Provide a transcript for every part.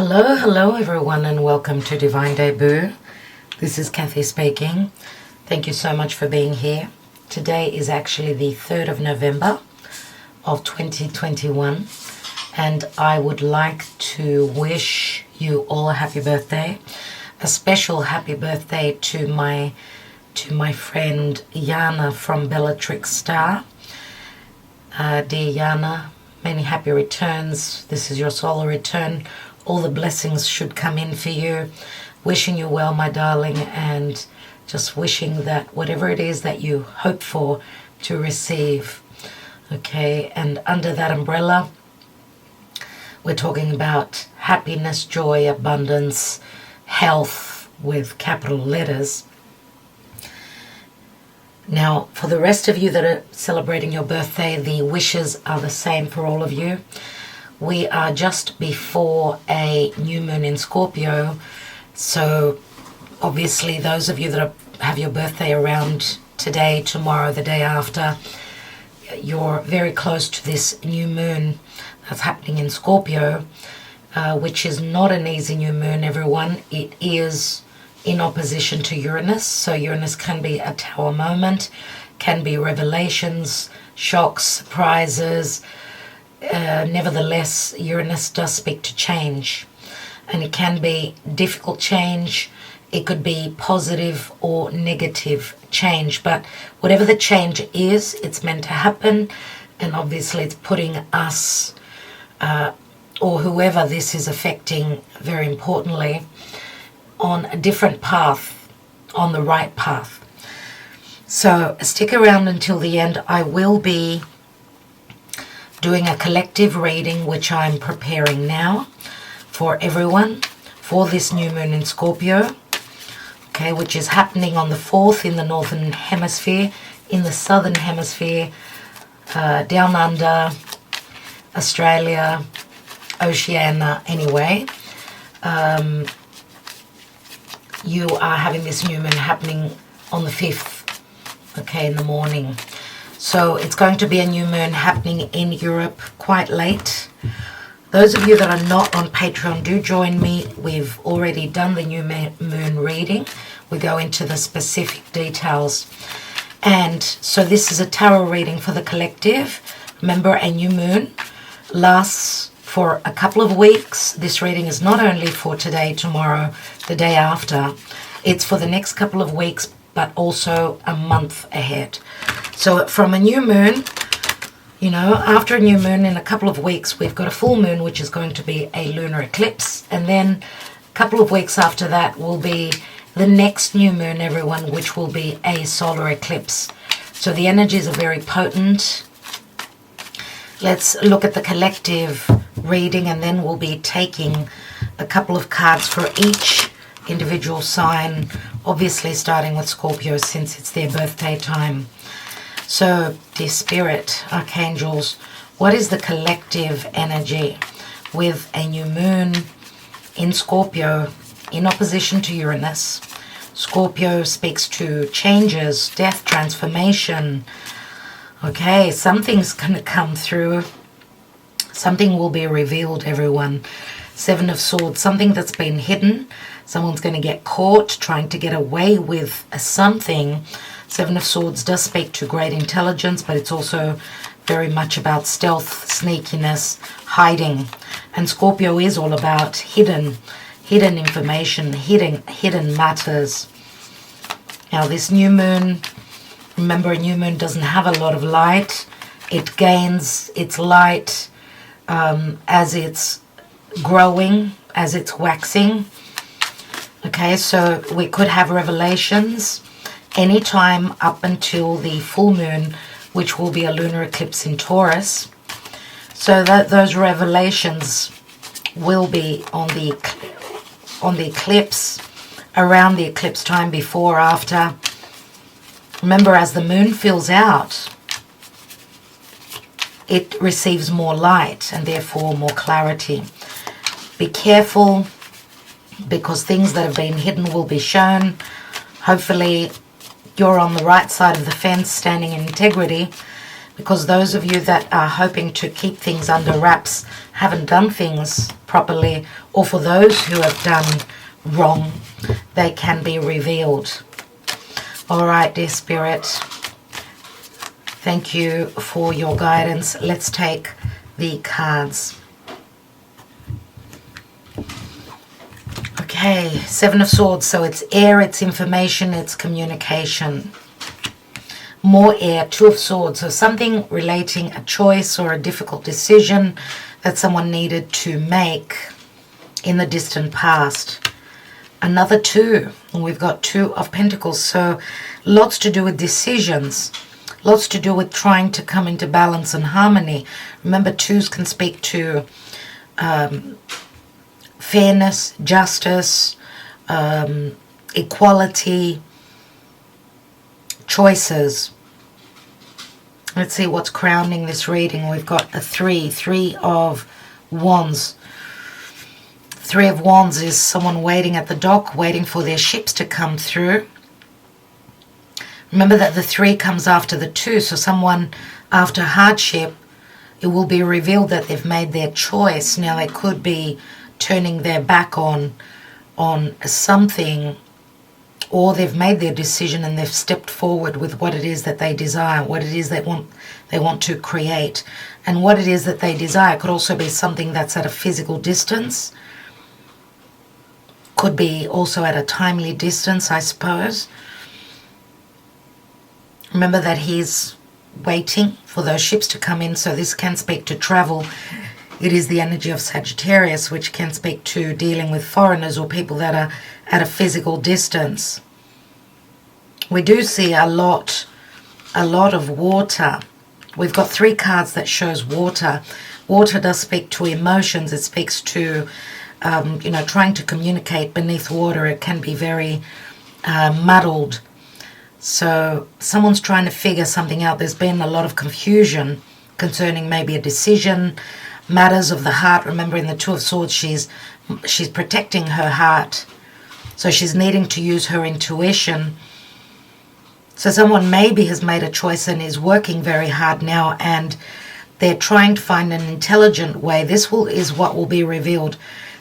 Hello everyone, and welcome to Divine Debut. This is Kathy speaking. Thank you so much for being here. Today is actually the 3rd of November of 2021, and I would like to wish you all a happy birthday. A special happy birthday to my friend Yana from Bellatrix Star. Dear Yana, many happy returns. This is your solar return. All the blessings should come in for you. Wishing you well, my darling, and just wishing that whatever it is that you hope for to receive. Okay, and under that umbrella, we're talking about happiness, joy, abundance, health with capital letters. Now, for the rest of you that are celebrating your birthday, the wishes are the same for all of you. We are just before a new moon in Scorpio, so obviously those of you that have your birthday around today, tomorrow, the day after, you're very close to this new moon that's happening in Scorpio, which is not an easy new moon, everyone. It is in opposition to Uranus, so Uranus can be a tower moment, can be revelations, shocks, surprises. Nevertheless, Uranus does speak to change, and it can be difficult change. It could be positive or negative change, but whatever the change is, it's meant to happen, and obviously it's putting us or whoever this is affecting, very importantly, on a different path, on the right path. So stick around until the end. I will be doing a collective reading, which I'm preparing now for everyone for this new moon in Scorpio, okay, which is happening on the 4th in the northern hemisphere, in the southern hemisphere, down under Australia, Oceania, anyway. You are having this new moon happening on the 5th, okay, in the morning. So it's going to be a new moon happening in Europe quite late. Those of you that are not on Patreon, do join me. We've already done the new moon reading. We go into the specific details. And so this is a tarot reading for the collective. Remember, a new moon lasts for a couple of weeks. This reading is not only for today, tomorrow, the day after. It's for the next couple of weeks, but also a month ahead. So from a new moon, you know, after a new moon in a couple of weeks, we've got a full moon, which is going to be a lunar eclipse. And then a couple of weeks after that will be the next new moon, everyone, which will be a solar eclipse. So the energies are very potent. Let's look at the collective reading, and then we'll be taking a couple of cards for each individual sign, obviously starting with Scorpio since it's their birthday time. So, dear Spirit, Archangels, what is the collective energy with a new moon in Scorpio in opposition to Uranus? Scorpio speaks to changes, death, transformation. Okay, something's going to come through. Something will be revealed, everyone. 7 of Swords, something that's been hidden. Someone's going to get caught trying to get away with something. 7 of Swords does speak to great intelligence, but it's also very much about stealth, sneakiness, hiding. And Scorpio is all about hidden information, hidden matters. Now this new moon, remember, a new moon doesn't have a lot of light. It gains its light as it's growing, as it's waxing. Okay, so we could have revelations anytime up until the full moon, which will be a lunar eclipse in Taurus. So that those revelations will be on the eclipse, around the eclipse time, before, after. Remember, as the moon fills out, it receives more light and therefore more clarity. Be careful, because things that have been hidden will be shown. Hopefully you're on the right side of the fence, standing in integrity, because those of you that are hoping to keep things under wraps haven't done things properly, or for those who have done wrong, they can be revealed. All right, dear Spirit, thank you for your guidance. Let's take the cards. Okay, Seven of Swords. So it's air, it's information, it's communication. More air, Two of Swords. So something relating a choice or a difficult decision that someone needed to make in the distant past. Another two, and we've got Two of Pentacles. So lots to do with decisions, lots to do with trying to come into balance and harmony. Remember, twos can speak to fairness, justice, equality, choices. Let's see what's crowning this reading. We've got a Three of Wands. Three of Wands is someone waiting at the dock, waiting for their ships to come through. Remember that the three comes after the two, so someone after hardship, it will be revealed that they've made their choice. Now they could be turning their back on something, or they've made their decision and they've stepped forward with what it is that they desire, what it is they want to create. And what it is that they desire could also be something that's at a physical distance, could be also at a timely distance, I suppose. Remember that he's waiting for those ships to come in, so this can speak to travel. It is the energy of Sagittarius, which can speak to dealing with foreigners or people that are at a physical distance. We do see a lot of water. We've got three cards that shows water. Water does speak to emotions. It speaks to, trying to communicate beneath water. It can be very muddled. So someone's trying to figure something out. There's been a lot of confusion concerning maybe a decision, matters of the heart. Remember, in the Two of Swords, she's protecting her heart. So she's needing to use her intuition. So someone maybe has made a choice and is working very hard now, and they're trying to find an intelligent way. This is what will be revealed.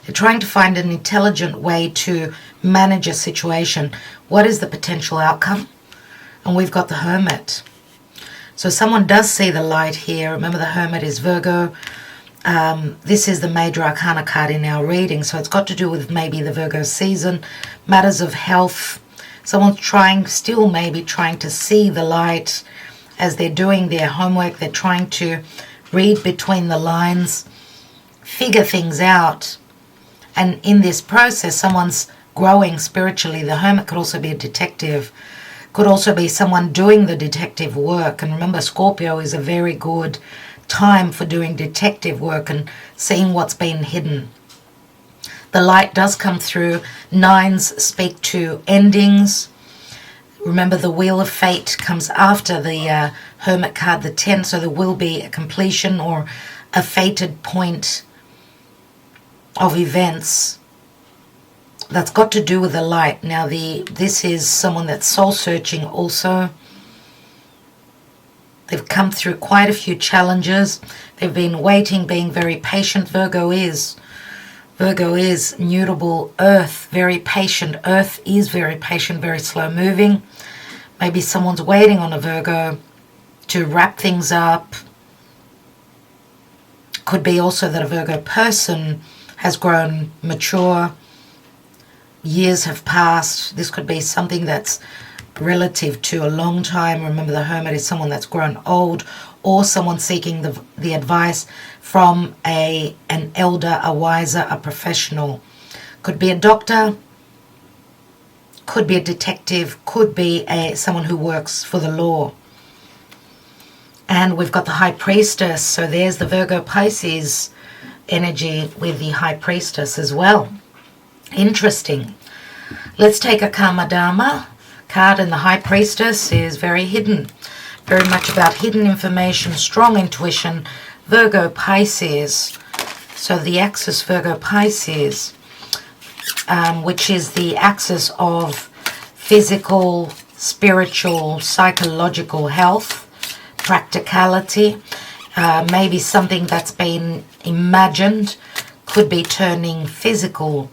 They're trying to find an intelligent way to manage a situation. What is the potential outcome? And we've got the Hermit. So someone does see the light here. Remember, the Hermit is Virgo. This is the major arcana card in our reading, so it's got to do with maybe the Virgo season, matters of health. Someone's still maybe trying to see the light as they're doing their homework. They're trying to read between the lines, figure things out. And in this process, someone's growing spiritually. The Hermit could also be a detective, could also be someone doing the detective work. And remember, Scorpio is a very good time for doing detective work and seeing what's been hidden. The light does come through. Nines speak to endings. Remember, the Wheel of Fate comes after the Hermit card, the 10, so there will be a completion or a fated point of events that's got to do with the light. Now, this is someone that's soul-searching also. They've come through quite a few challenges. They've been waiting, being very patient. Virgo is mutable earth, very patient. Earth is very patient, very slow-moving. Maybe someone's waiting on a Virgo to wrap things up. Could be also that a Virgo person has grown mature. Years have passed. This could be something that's relative to a long time. Remember, the Hermit is someone that's grown old, or someone seeking the advice from an elder, a wiser, a professional. Could be a doctor, could be a detective, could be someone who works for the law. And we've got the High Priestess, so there's the Virgo Pisces energy with the High Priestess as well. Interesting. Let's take a Karma Dharma card, and the High Priestess is very hidden, very much about hidden information, strong intuition. Virgo Pisces, so the axis Virgo Pisces, which is the axis of physical, spiritual, psychological health, practicality, maybe something that's been imagined, could be turning physical.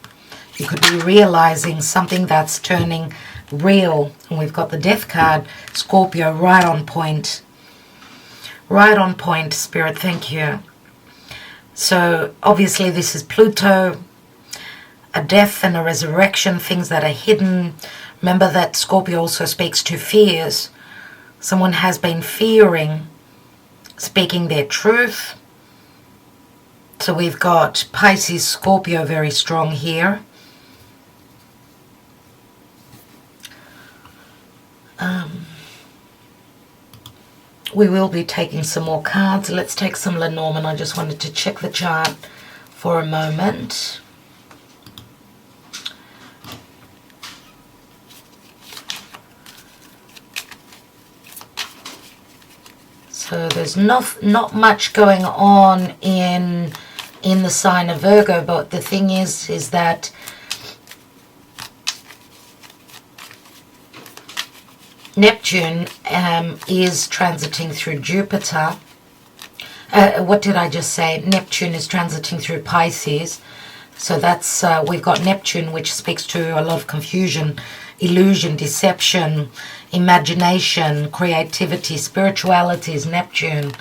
You could be realizing something that's turning real. And we've got the Death card, Scorpio, right on point. Right on point, Spirit, thank you. So obviously this is Pluto, a death and a resurrection, things that are hidden. Remember that Scorpio also speaks to fears. Someone has been fearing speaking their truth. So we've got Pisces, Scorpio very strong here. We will be taking some more cards. Let's take some Lenormand. I just wanted to check the chart for a moment. So there's not much going on in the sign of Virgo, but the thing is that Neptune is transiting through Jupiter. What did I just say? Neptune is transiting through Pisces. So that's, we've got Neptune, which speaks to a lot of confusion, illusion, deception, imagination, creativity, spirituality is Neptune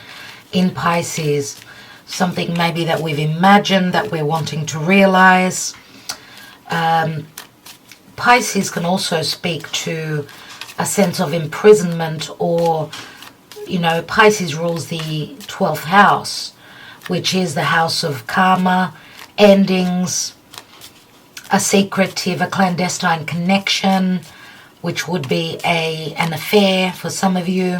in Pisces. Something maybe that we've imagined that we're wanting to realize. Pisces can also speak to a sense of imprisonment, or, you know, Pisces rules the 12th house, which is the house of karma, endings, a secretive, a clandestine connection, which would be an affair for some of you.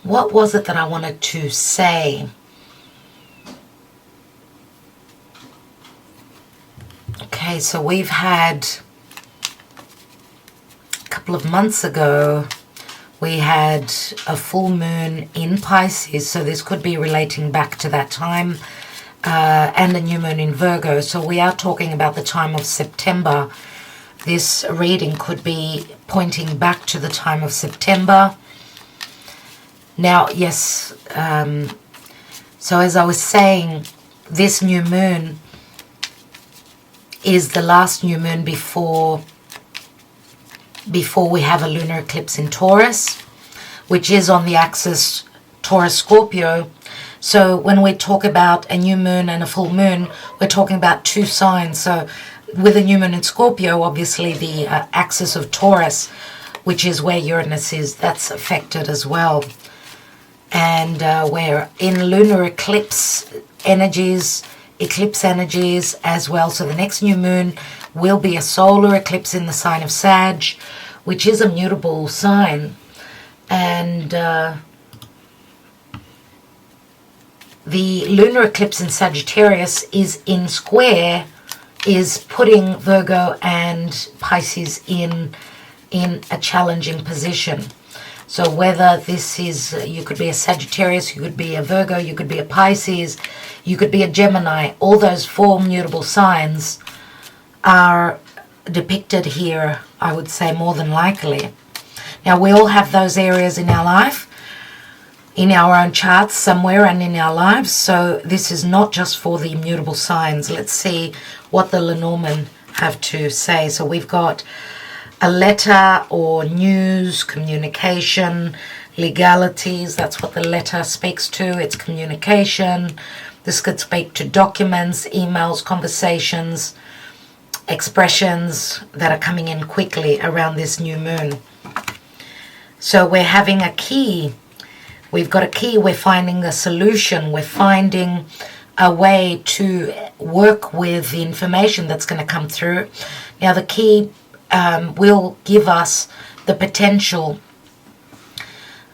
What was it that I wanted to say? Okay, so we've had a couple of months ago, we had a full moon in Pisces, so this could be relating back to that time, and a new moon in Virgo. So we are talking about the time of September. This reading could be pointing back to the time of September. Now, yes, so as I was saying, this new moon is the last new moon before we have a lunar eclipse in Taurus, which is on the axis Taurus-Scorpio. So when we talk about a new moon and a full moon, we're talking about two signs. So with a new moon in Scorpio, obviously the axis of Taurus, which is where Uranus is, that's affected as well. And we're in lunar eclipse energies as well. So the next new moon will be a solar eclipse in the sign of Sag, which is a mutable sign. And the lunar eclipse in Sagittarius is in square, is putting Virgo and Pisces in a challenging position. So whether this is, you could be a Sagittarius, you could be a Virgo, you could be a Pisces, you could be a Gemini, all those four mutable signs are depicted here, I would say, more than likely. Now, we all have those areas in our life, in our own charts somewhere and in our lives, so this is not just for the mutable signs. Let's see what the Lenormand have to say. So we've got a letter or news, communication, legalities. That's what the letter speaks to. It's communication. This could speak to documents, emails, conversations, expressions that are coming in quickly around this new moon. So we're having a key. We've got a key. We're finding a solution. We're finding a way to work with the information that's going to come through. Now, the key will give us the potential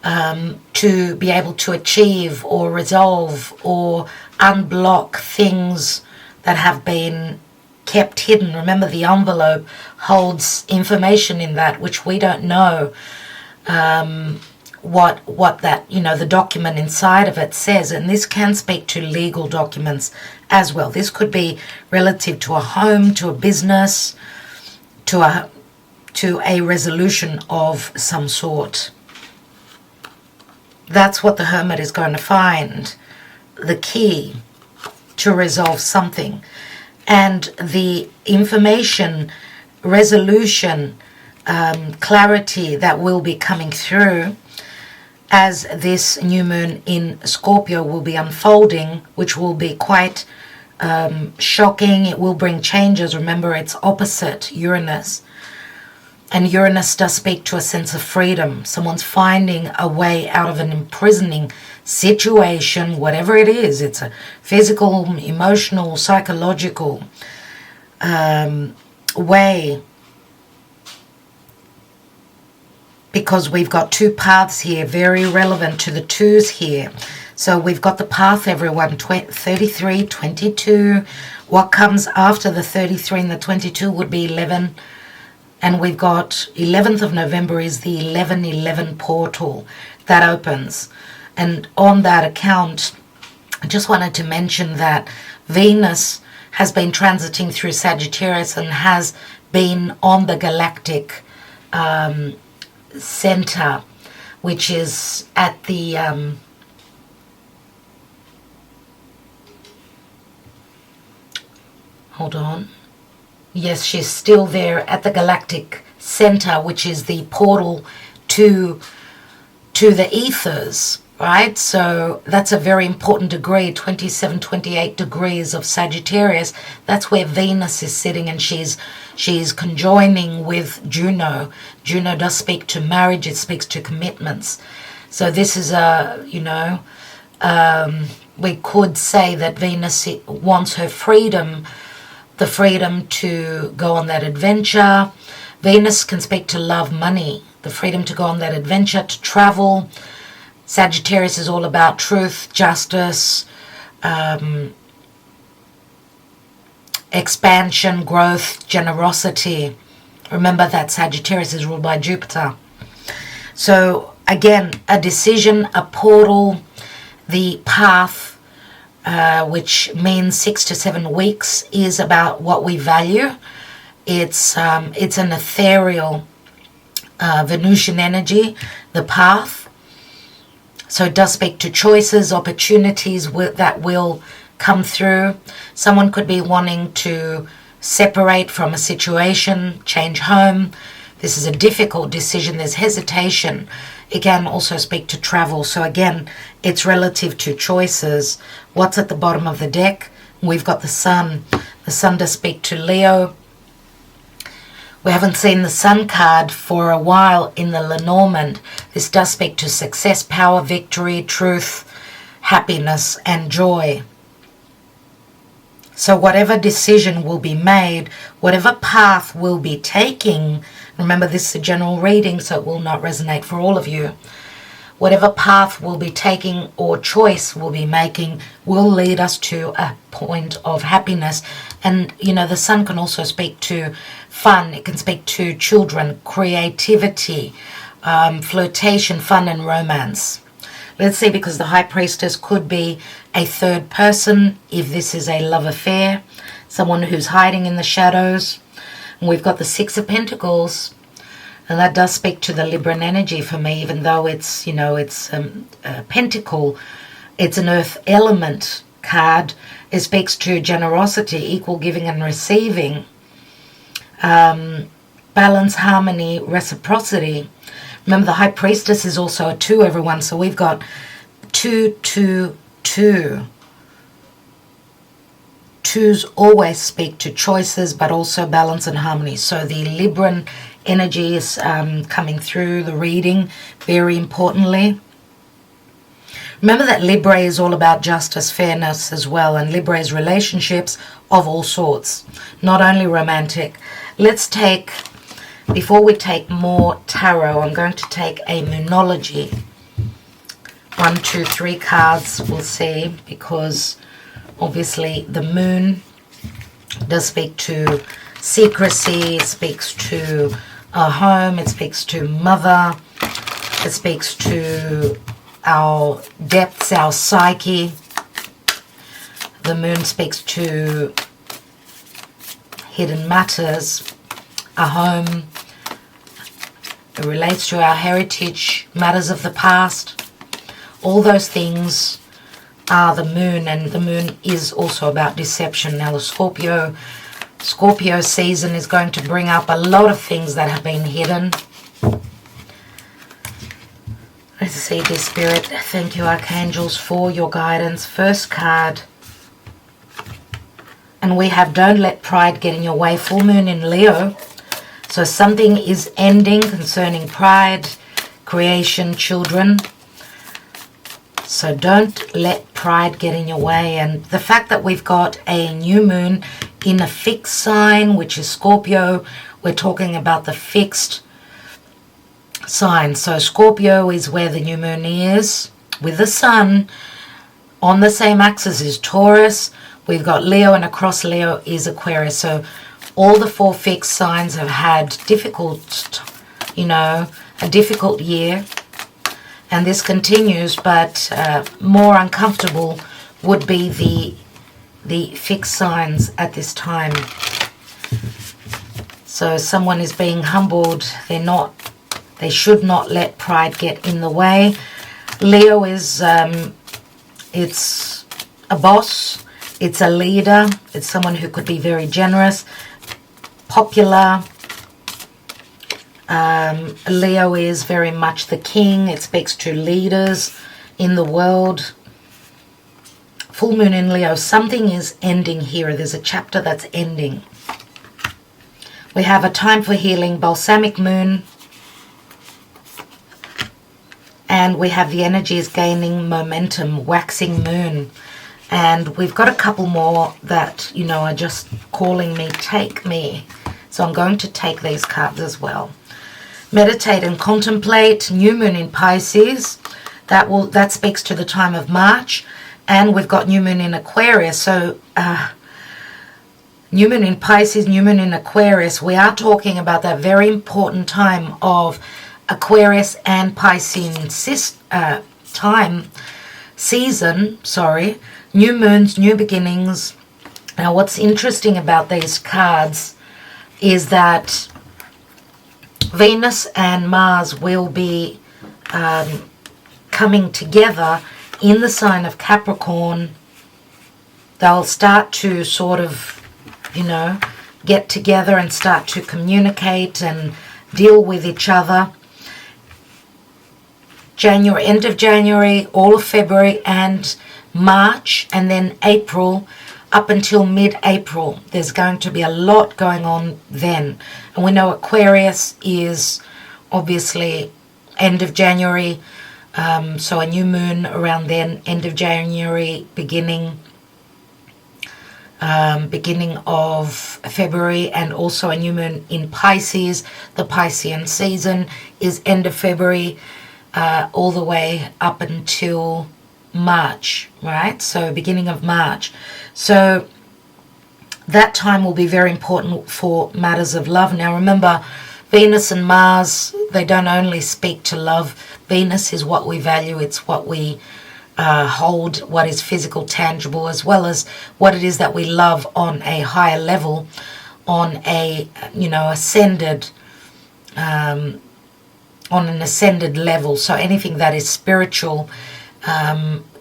to be able to achieve or resolve or unblock things that have been kept hidden. Remember, the envelope holds information in that which we don't know what that, you know, the document inside of it says. And this can speak to legal documents as well. This could be relative to a home, to a business, to a resolution of some sort. That's what the Hermit is going to find, the key to resolve something. And the information, resolution, clarity that will be coming through as this new moon in Scorpio will be unfolding, which will be quite shocking. It will bring changes. Remember, it's opposite Uranus. And Uranus does speak to a sense of freedom. Someone's finding a way out of an imprisoning situation, whatever it is. It's a physical, emotional, psychological way. Because we've got two paths here, very relevant to the twos here. So we've got the path, everyone, 33, 22. What comes after the 33 and the 22 would be 11. And we've got 11th of November is the 1111 portal that opens. And on that account, I just wanted to mention that Venus has been transiting through Sagittarius and has been on the galactic center, which is at the hold on. Yes, she's still there at the galactic center, which is the portal to the ethers, right? So that's a very important degree, 27, 28 degrees of Sagittarius. That's where Venus is sitting, and she's conjoining with Juno. Juno does speak to marriage. It speaks to commitments. So this is a, we could say that Venus wants her freedom, the freedom to go on that adventure. Venus can speak to love, money, the freedom to go on that adventure, to travel. Sagittarius is all about truth, justice, expansion, growth, generosity. Remember that Sagittarius is ruled by Jupiter. So again, a decision, a portal, the path, which means 6 to 7 weeks, is about what we value. It's an ethereal Venusian energy, the path. So it does speak to choices, opportunities that will come through. Someone could be wanting to separate from a situation, change home. This is a difficult decision. There's hesitation. It can also speak to travel. So again, it's relative to choices. What's at the bottom of the deck? We've got the Sun. The Sun does speak to Leo. We haven't seen the Sun card for a while in the Lenormand. This does speak to success, power, victory, truth, happiness, and joy. So whatever decision will be made, whatever path will be taking, remember this is a general reading, so it will not resonate for all of you. Whatever path we'll be taking or choice we'll be making will lead us to a point of happiness. And, the Sun can also speak to fun. It can speak to children, creativity, flirtation, fun, and romance. Let's see, because the High Priestess could be a third person if this is a love affair, someone who's hiding in the shadows. And we've got the Six of Pentacles. And that does speak to the Libran energy for me, even though it's, it's a pentacle. It's an earth element card. It speaks to generosity, equal giving and receiving, balance, harmony, reciprocity. Remember, the High Priestess is also a 2, everyone. So we've got 2, 2, 2. Twos always speak to choices, but also balance and harmony. So the Libran energy is coming through the reading very importantly. Remember that Libra is all about justice, fairness as well, and Libra is relationships of all sorts, not only romantic. Let's take, before we take more tarot, I'm going to take a moonology. 1, 2, 3 cards, we'll see, because obviously the moon does speak to secrecy, it speaks to a home, it speaks to mother, it speaks to our depths, our psyche. The moon speaks to hidden matters, a home. It relates to our heritage, matters of the past. All those things are the moon, and the moon is also about deception. Now the Scorpio season is going to bring up a lot of things that have been hidden. Let's see, dear Spirit. Thank you, Archangels, for your guidance. First card. And we have don't let pride get in your way. Full moon in Leo. So something is ending concerning pride, creation, children. So don't let pride get in your way. And the fact that we've got a new moon in a fixed sign, which is Scorpio, we're talking about the fixed sign. So Scorpio is where the new moon is, with the sun. On the same axis is Taurus. We've got Leo, and across Leo is Aquarius. So all the 4 fixed signs have had difficult, a difficult year. And this continues, but more uncomfortable would be the fixed signs at this time. So someone is being humbled. They should not let pride get in the way. Leo is, it's a boss. It's a leader. It's someone who could be very generous, popular. Leo is very much the king. It speaks to leaders in the world. Full moon in Leo. Something is ending here. There's a chapter that's ending. We have a time for healing, balsamic moon. And we have the energies gaining momentum, waxing moon. And we've got a couple more that, are just calling me, take me. So I'm going to take these cards as well. Meditate and contemplate. New moon in Pisces. That speaks to the time of March. And we've got new moon in Aquarius. So new moon in Pisces, new moon in Aquarius. We are talking about that very important time of Aquarius and Piscean season. New moons, new beginnings. Now what's interesting about these cards is that Venus and Mars will be coming together in the sign of Capricorn. They'll start to sort of, get together and start to communicate and deal with each other. January, end of January, all of February and March, and then April up until mid-April. There's going to be a lot going on then. And we know Aquarius is obviously end of January, so a new moon around then, end of January, beginning of February, and also a new moon in Pisces. The Piscean season is end of February, all the way up until March, right? So beginning of March. So that time will be very important for matters of love. Now remember, Venus and Mars, they don't only speak to love. Venus is what we value. It's what we hold, what is physical, tangible, as well as what it is that we love on a higher level, on a, ascended, on an ascended level. So anything that is spiritual,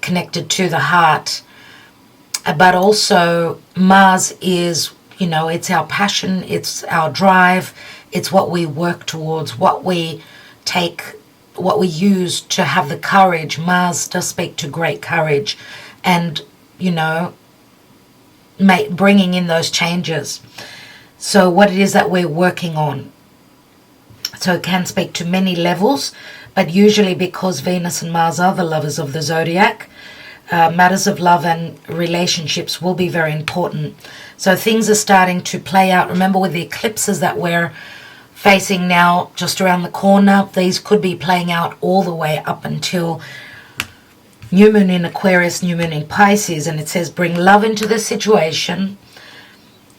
connected to the heart. But also Mars is, it's our passion, it's our drive, it's what we work towards, what we use to have the courage. Mars does speak to great courage and, bringing in those changes. So what it is that we're working on. So it can speak to many levels, but usually because Venus and Mars are the lovers of the zodiac, matters of love and relationships will be very important. So things are starting to play out. Remember, with the eclipses that we're facing now just around the corner, these could be playing out all the way up until new moon in Aquarius, new moon in Pisces. And it says bring love into the situation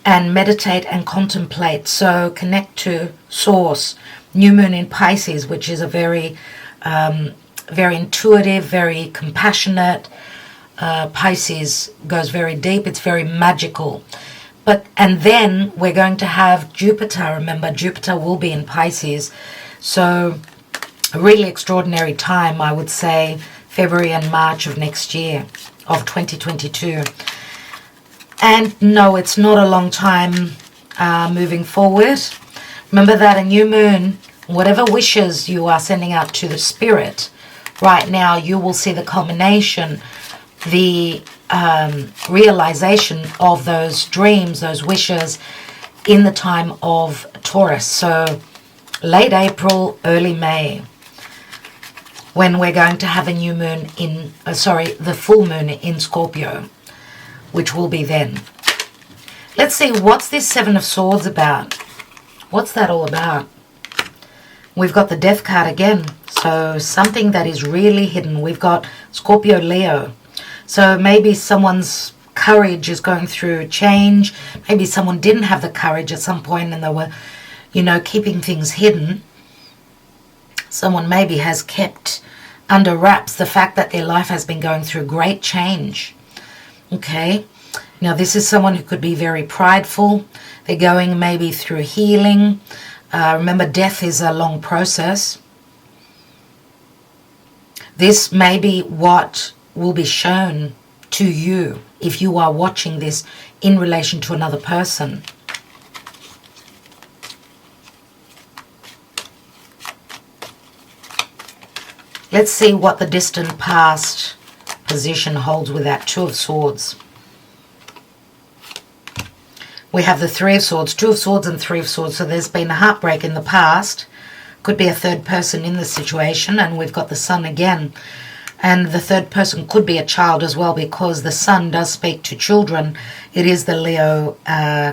and meditate and contemplate. So connect to source. New moon in Pisces, which is a very very intuitive, very compassionate. Pisces goes very deep. It's very magical. And then we're going to have Jupiter. Remember, Jupiter will be in Pisces. So a really extraordinary time, I would say, February and March of next year, of 2022. And no, it's not a long time moving forward. Remember that a new moon, whatever wishes you are sending out to the spirit, right now you will see the culmination, the realization of those dreams, those wishes in the time of Taurus. So late April, early May, when we're going to have a new moon in, the full moon in Scorpio, which will be then. Let's see, what's this Seven of Swords about? What's that all about? We've got the Death card again. So something that is really hidden. We've got Scorpio-Leo. So maybe someone's courage is going through change. Maybe someone didn't have the courage at some point and they were, you know, keeping things hidden. Someone maybe has kept under wraps the fact that their life has been going through great change. Okay. Now this is someone who could be very prideful. They're going maybe through healing. Remember, death is a long process. This may be what will be shown to you if you are watching this in relation to another person. Let's see what the distant past position holds with that Two of Swords. We have the Three of Swords, Two of Swords and Three of Swords. So there's been a heartbreak in the past. Could be a third person in the situation. And we've got the Sun again. And the third person could be a child as well, because the Sun does speak to children. It is the Leo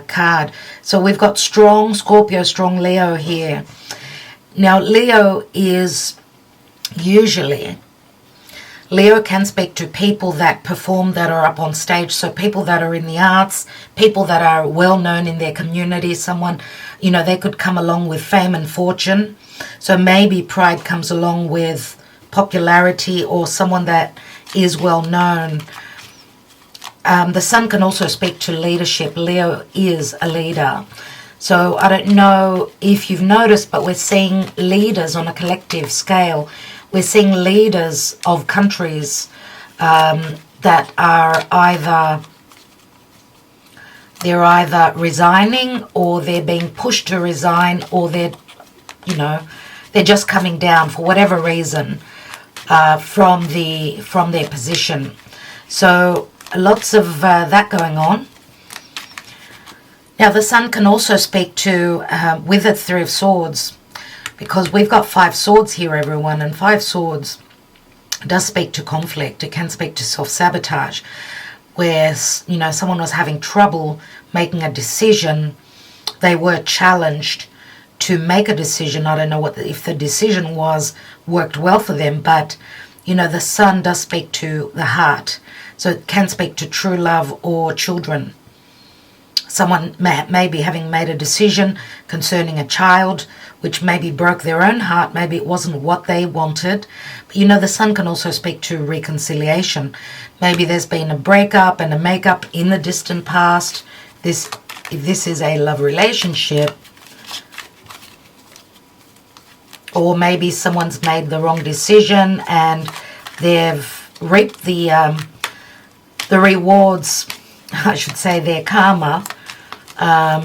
card. So we've got strong Scorpio, strong Leo here. Now Leo is usually... Leo can speak to people that perform, that are up on stage. So people that are in the arts, people that are well known in their community, someone, you know, they could come along with fame and fortune. So maybe pride comes along with popularity, or someone that is well known. The Sun can also speak to leadership. Leo is a leader. So I don't know if you've noticed, but we're seeing leaders on a collective scale. We're seeing leaders of countries that are either resigning, or they're being pushed to resign, or they're just coming down for whatever reason from their position. So lots of that going on. Now the Sun can also speak to with the Three of Swords, because we've got Five Swords here, everyone, and Five Swords does speak to conflict. It can speak to self-sabotage, where, you know, someone was having trouble making a decision. They were challenged to make a decision. I don't know if the decision worked well for them, but, you know, the Sun does speak to the heart. So it can speak to true love or children. Someone may be having made a decision concerning a child, which maybe broke their own heart. Maybe it wasn't what they wanted. But, you know, the Sun can also speak to reconciliation. Maybe there's been a breakup and a makeup in the distant past. If this is a love relationship, or maybe someone's made the wrong decision and they've reaped the rewards, I should say, their karma.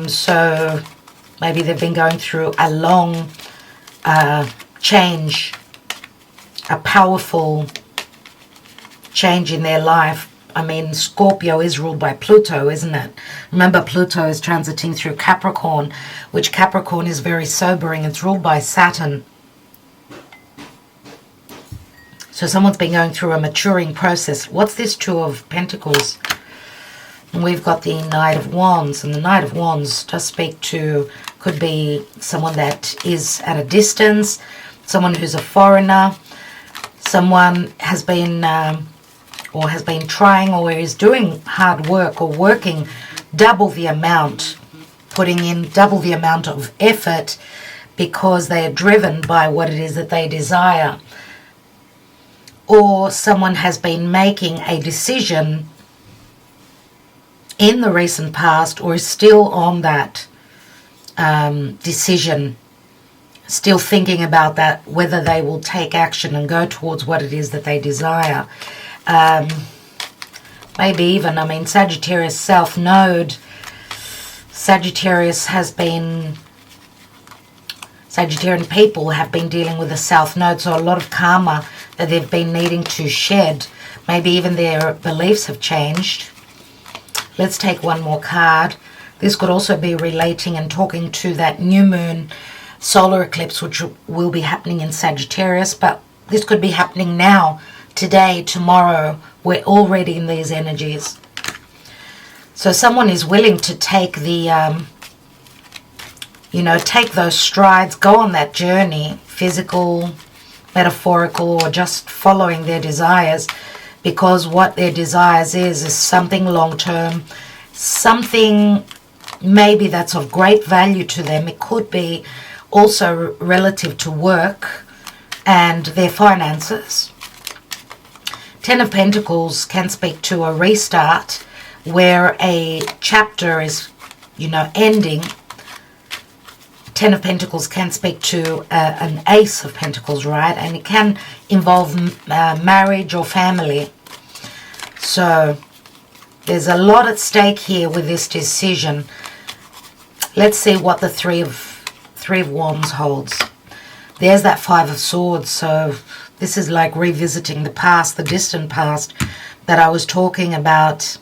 So maybe they've been going through a long change, a powerful change in their life. I mean, Scorpio is ruled by Pluto, isn't it? Remember, Pluto is transiting through Capricorn, which Capricorn is very sobering. It's ruled by Saturn. So someone's been going through a maturing process. What's this Two of Pentacles? And we've got the Knight of Wands, and the Knight of Wands does speak to, could be someone that is at a distance, someone who's a foreigner, someone has been trying, or is doing hard work, or working double the amount, putting in double the amount of effort, because they are driven by what it is that they desire. Or someone has been making a decision in the recent past, or is still on that decision, still thinking about that, whether they will take action and go towards what it is that they desire. maybe even, I mean, Sagittarius South Node. Sagittarius has been, Sagittarian people have been dealing with the South Node, so a lot of karma that they've been needing to shed. Maybe even their beliefs have changed. Let's take one more card. This could also be relating and talking to that new moon solar eclipse, which will be happening in Sagittarius, but this could be happening now, today, tomorrow. We're already in these energies. So someone is willing to take the, you know, take those strides, go on that journey, physical, metaphorical, or just following their desires, because what their desires is something long-term, something maybe that's of great value to them. It could be also relative to work and their finances. Ten of Pentacles can speak to a restart where a chapter is, you know, ending. Ten of Pentacles can speak to an Ace of Pentacles, right? And it can involve marriage or family. So there's a lot at stake here with this decision. Let's see what the Three of Wands holds. There's that Five of Swords. So this is like revisiting the past, the distant past that I was talking about.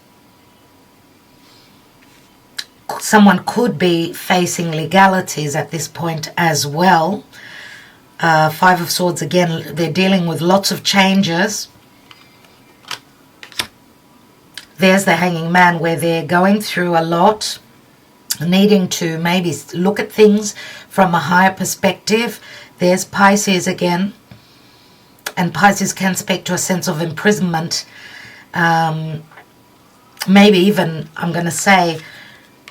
Someone could be facing legalities at this point as well. Five of Swords, again, they're dealing with lots of changes. There's the Hanging Man, where they're going through a lot, needing to maybe look at things from a higher perspective. There's Pisces again, and Pisces can speak to a sense of imprisonment. Maybe even, I'm going to say,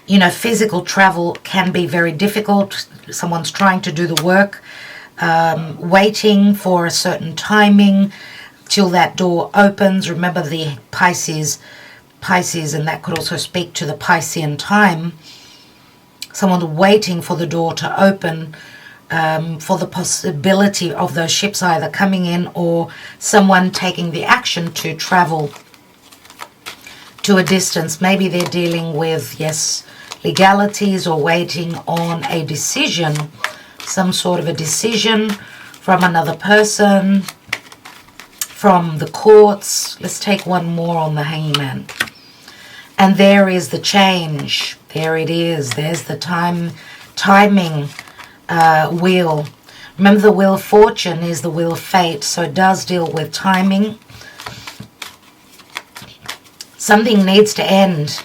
you know, physical travel can be very difficult. Someone's trying to do the work, waiting for a certain timing till that door opens. Remember the Pisces, and that could also speak to the Piscean time. Someone waiting for the door to open, for the possibility of those ships either coming in or someone taking the action to travel to a distance. Maybe they're dealing with, yes, legalities or waiting on a decision, some sort of a decision from another person, from the courts. Let's take one more on the Hanging Man. And there is the change. There it is. There's the timing wheel. Remember, the Wheel of Fortune is the Wheel of Fate, so it does deal with timing. Something needs to end,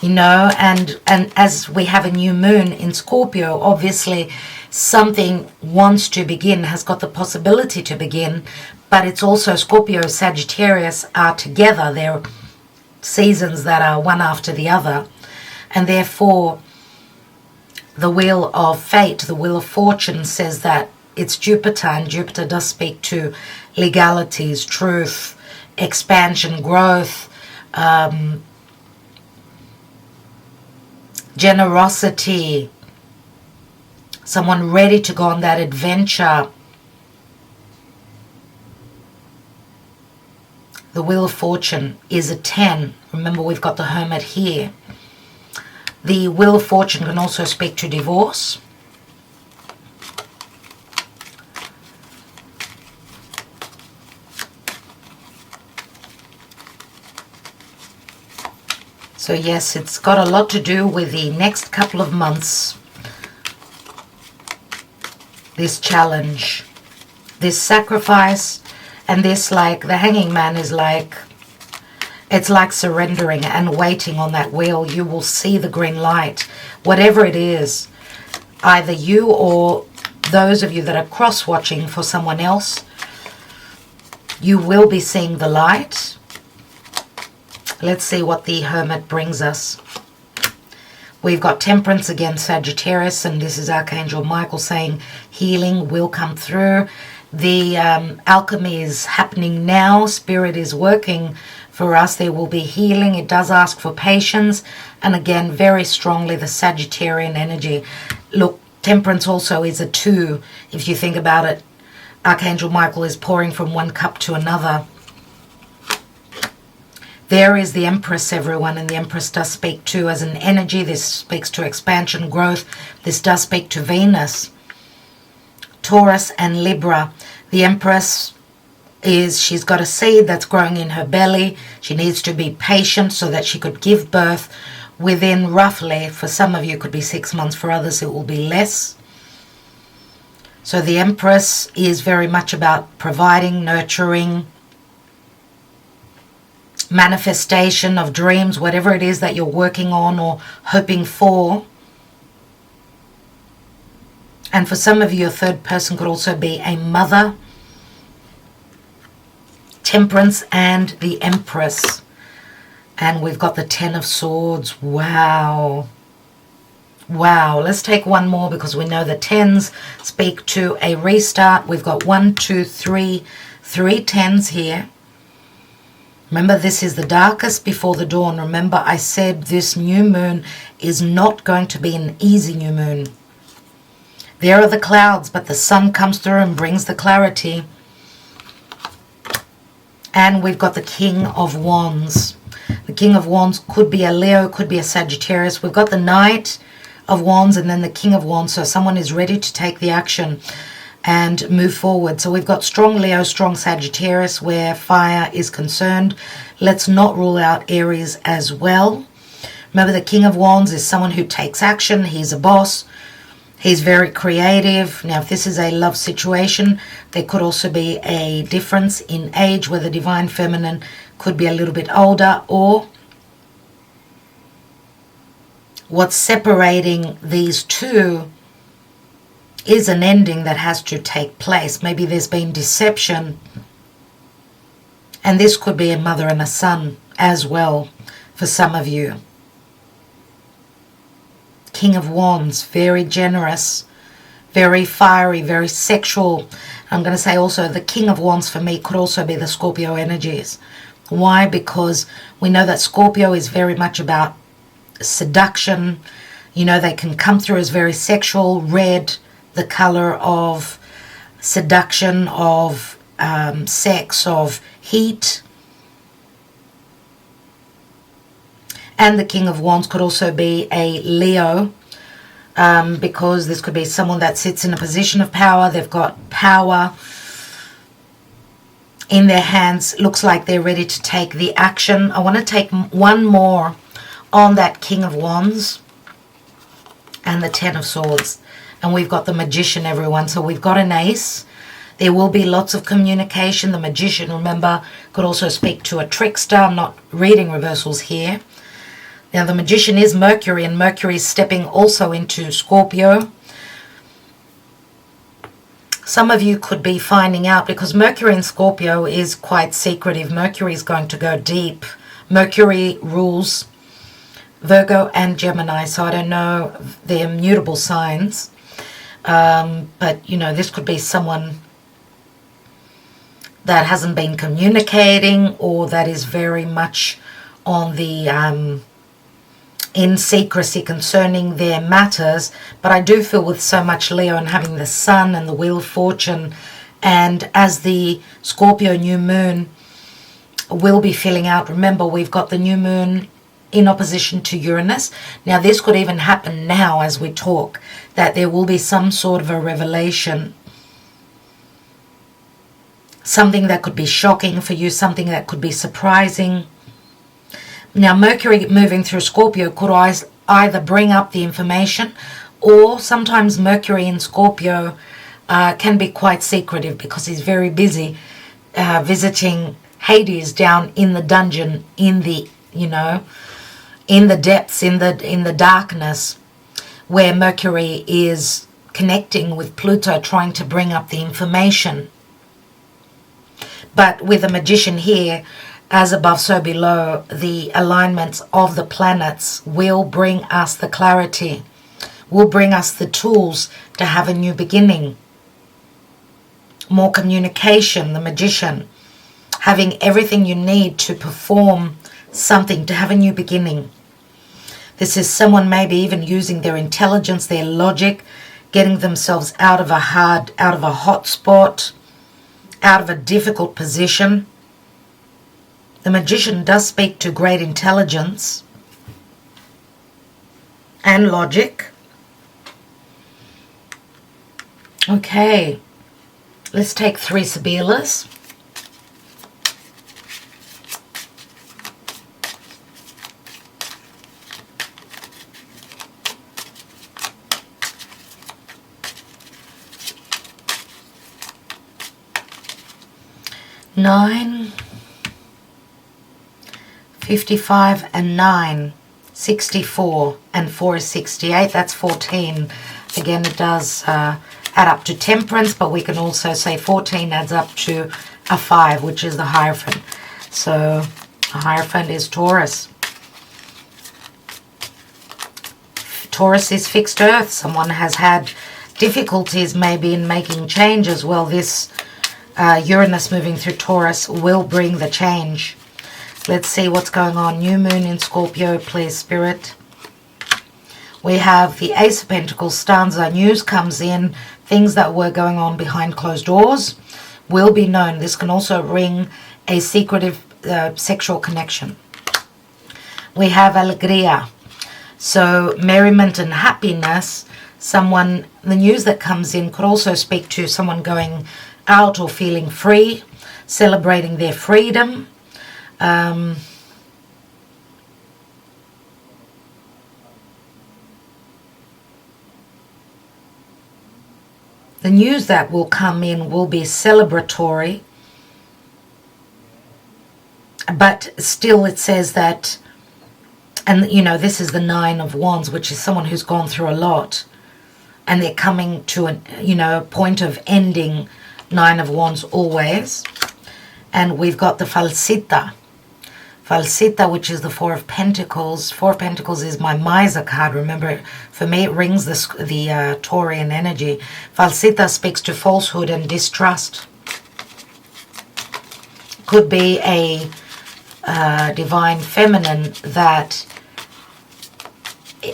you know, and as we have a new moon in Scorpio, obviously something wants to begin, has got the possibility to begin, but it's also Scorpio, Sagittarius are together. They're seasons that are one after the other, and therefore the Wheel of Fate, the Wheel of Fortune, says that it's Jupiter, and Jupiter does speak to legalities, truth, expansion, growth, generosity, someone ready to go on that adventure. The Wheel of Fortune is a 10. Remember, we've got the Hermit here. The Wheel of Fortune can also speak to divorce. So yes, it's got a lot to do with the next couple of months. This challenge, this sacrifice, and this, like, the Hanging Man is like, it's like surrendering and waiting on that wheel. You will see the green light, whatever it is. Either you or those of you that are cross-watching for someone else, you will be seeing the light. Let's see what the Hermit brings us. We've got Temperance again, Sagittarius, and this is Archangel Michael saying healing will come through. The alchemy is happening now. Spirit is working for us. There will be healing. It does ask for patience. And again, very strongly the Sagittarian energy. Look, Temperance also is a 2. If you think about it, Archangel Michael is pouring from one cup to another. There is the Empress, everyone, and the Empress does speak to as an energy. This speaks to expansion, growth. This does speak to Venus, Taurus, and Libra. The Empress is, she's got a seed that's growing in her belly. She needs to be patient so that she could give birth within roughly, for some of you it could be 6 months, for others it will be less. So the Empress is very much about providing, nurturing, manifestation of dreams, whatever it is that you're working on or hoping for. And for some of you, a third person could also be a mother. Temperance and the Empress. And we've got the Ten of Swords. Wow. Wow. Let's take one more because we know the tens speak to a restart. We've got 1, 2, 3, 3 tens here. Remember, this is the darkest before the dawn. Remember, I said this new moon is not going to be an easy new moon. There are the clouds, but the sun comes through and brings the clarity. And we've got the King of Wands. The King of Wands could be a Leo, could be a Sagittarius. We've got the Knight of Wands and then the King of Wands. So someone is ready to take the action and move forward. So we've got strong Leo, strong Sagittarius where fire is concerned. Let's not rule out Aries as well. Remember, the King of Wands is someone who takes action. He's a boss. He's very creative. Now, if this is a love situation, there could also be a difference in age where the Divine Feminine could be a little bit older, or what's separating these two is an ending that has to take place. Maybe there's been deception, and this could be a mother and a son as well for some of you. King of Wands, very generous, very fiery, very sexual. I'm going to say also the King of Wands for me could also be the Scorpio energies. Why? Because we know that Scorpio is very much about seduction. You know, they can come through as very sexual. Red, the color of seduction, of sex, of heat. And the King of Wands could also be a Leo, because this could be someone that sits in a position of power. They've got power in their hands. Looks like they're ready to take the action. I want to take one more on that King of Wands and the Ten of Swords. And we've got the Magician, everyone. So we've got an ace. There will be lots of communication. The Magician, remember, could also speak to a trickster. I'm not reading reversals here. Now, the Magician is Mercury, and Mercury is stepping also into Scorpio. Some of you could be finding out, because Mercury in Scorpio is quite secretive. Mercury is going to go deep. Mercury rules Virgo and Gemini, so I don't know their mutable signs. But, you know, this could be someone that hasn't been communicating, or that is very much on the in secrecy concerning their matters. But I do feel with so much Leo and having the Sun and the Wheel of Fortune, and as the Scorpio new moon will be filling out, remember we've got the new moon in opposition to Uranus. Now this could even happen now as we talk, that there will be some sort of a revelation, something that could be shocking for you, something that could be surprising. Now Mercury moving through Scorpio could either bring up the information, or sometimes Mercury in Scorpio can be quite secretive because he's very busy visiting Hades down in the dungeon, in the, you know, in the depths, in the darkness, where Mercury is connecting with Pluto, trying to bring up the information. But with the Magician here, as above so below, the alignments of the planets will bring us the clarity, will bring us the tools to have a new beginning. More communication, the Magician, having everything you need to perform something, to have a new beginning. This is someone maybe even using their intelligence, their logic, getting themselves out of a hot spot, out of a difficult position. The Magician does speak to great intelligence and logic. Okay, let's take 3 Sibilas. Nine, 55 and 9, 64 and 4 is 68. That's 14. Again, it does add up to temperance, but we can also say 14 adds up to a 5, which is the Hierophant. So a Hierophant is Taurus. Taurus is fixed earth. Someone has had difficulties maybe in making changes. Well, this Uranus moving through Taurus will bring the change. Let's see what's going on. New moon in Scorpio, please, Spirit. We have the Ace of Pentacles stanza. News comes in. Things that were going on behind closed doors will be known. This can also ring a secretive sexual connection. We have Alegria. So merriment and happiness. The news that comes in could also speak to someone going out or feeling free, celebrating their freedom. The news that will come in will be celebratory, but still it says that, and you know, this is the 9 of Wands, which is someone who's gone through a lot, and they're coming to a point of ending. 9 of Wands always. And we've got the Falsita. Falsita, which is the 4 of Pentacles. 4 of Pentacles is my miser card. Remember, for me it rings the Taurian energy. Falsita speaks to falsehood and distrust. Could be a divine feminine that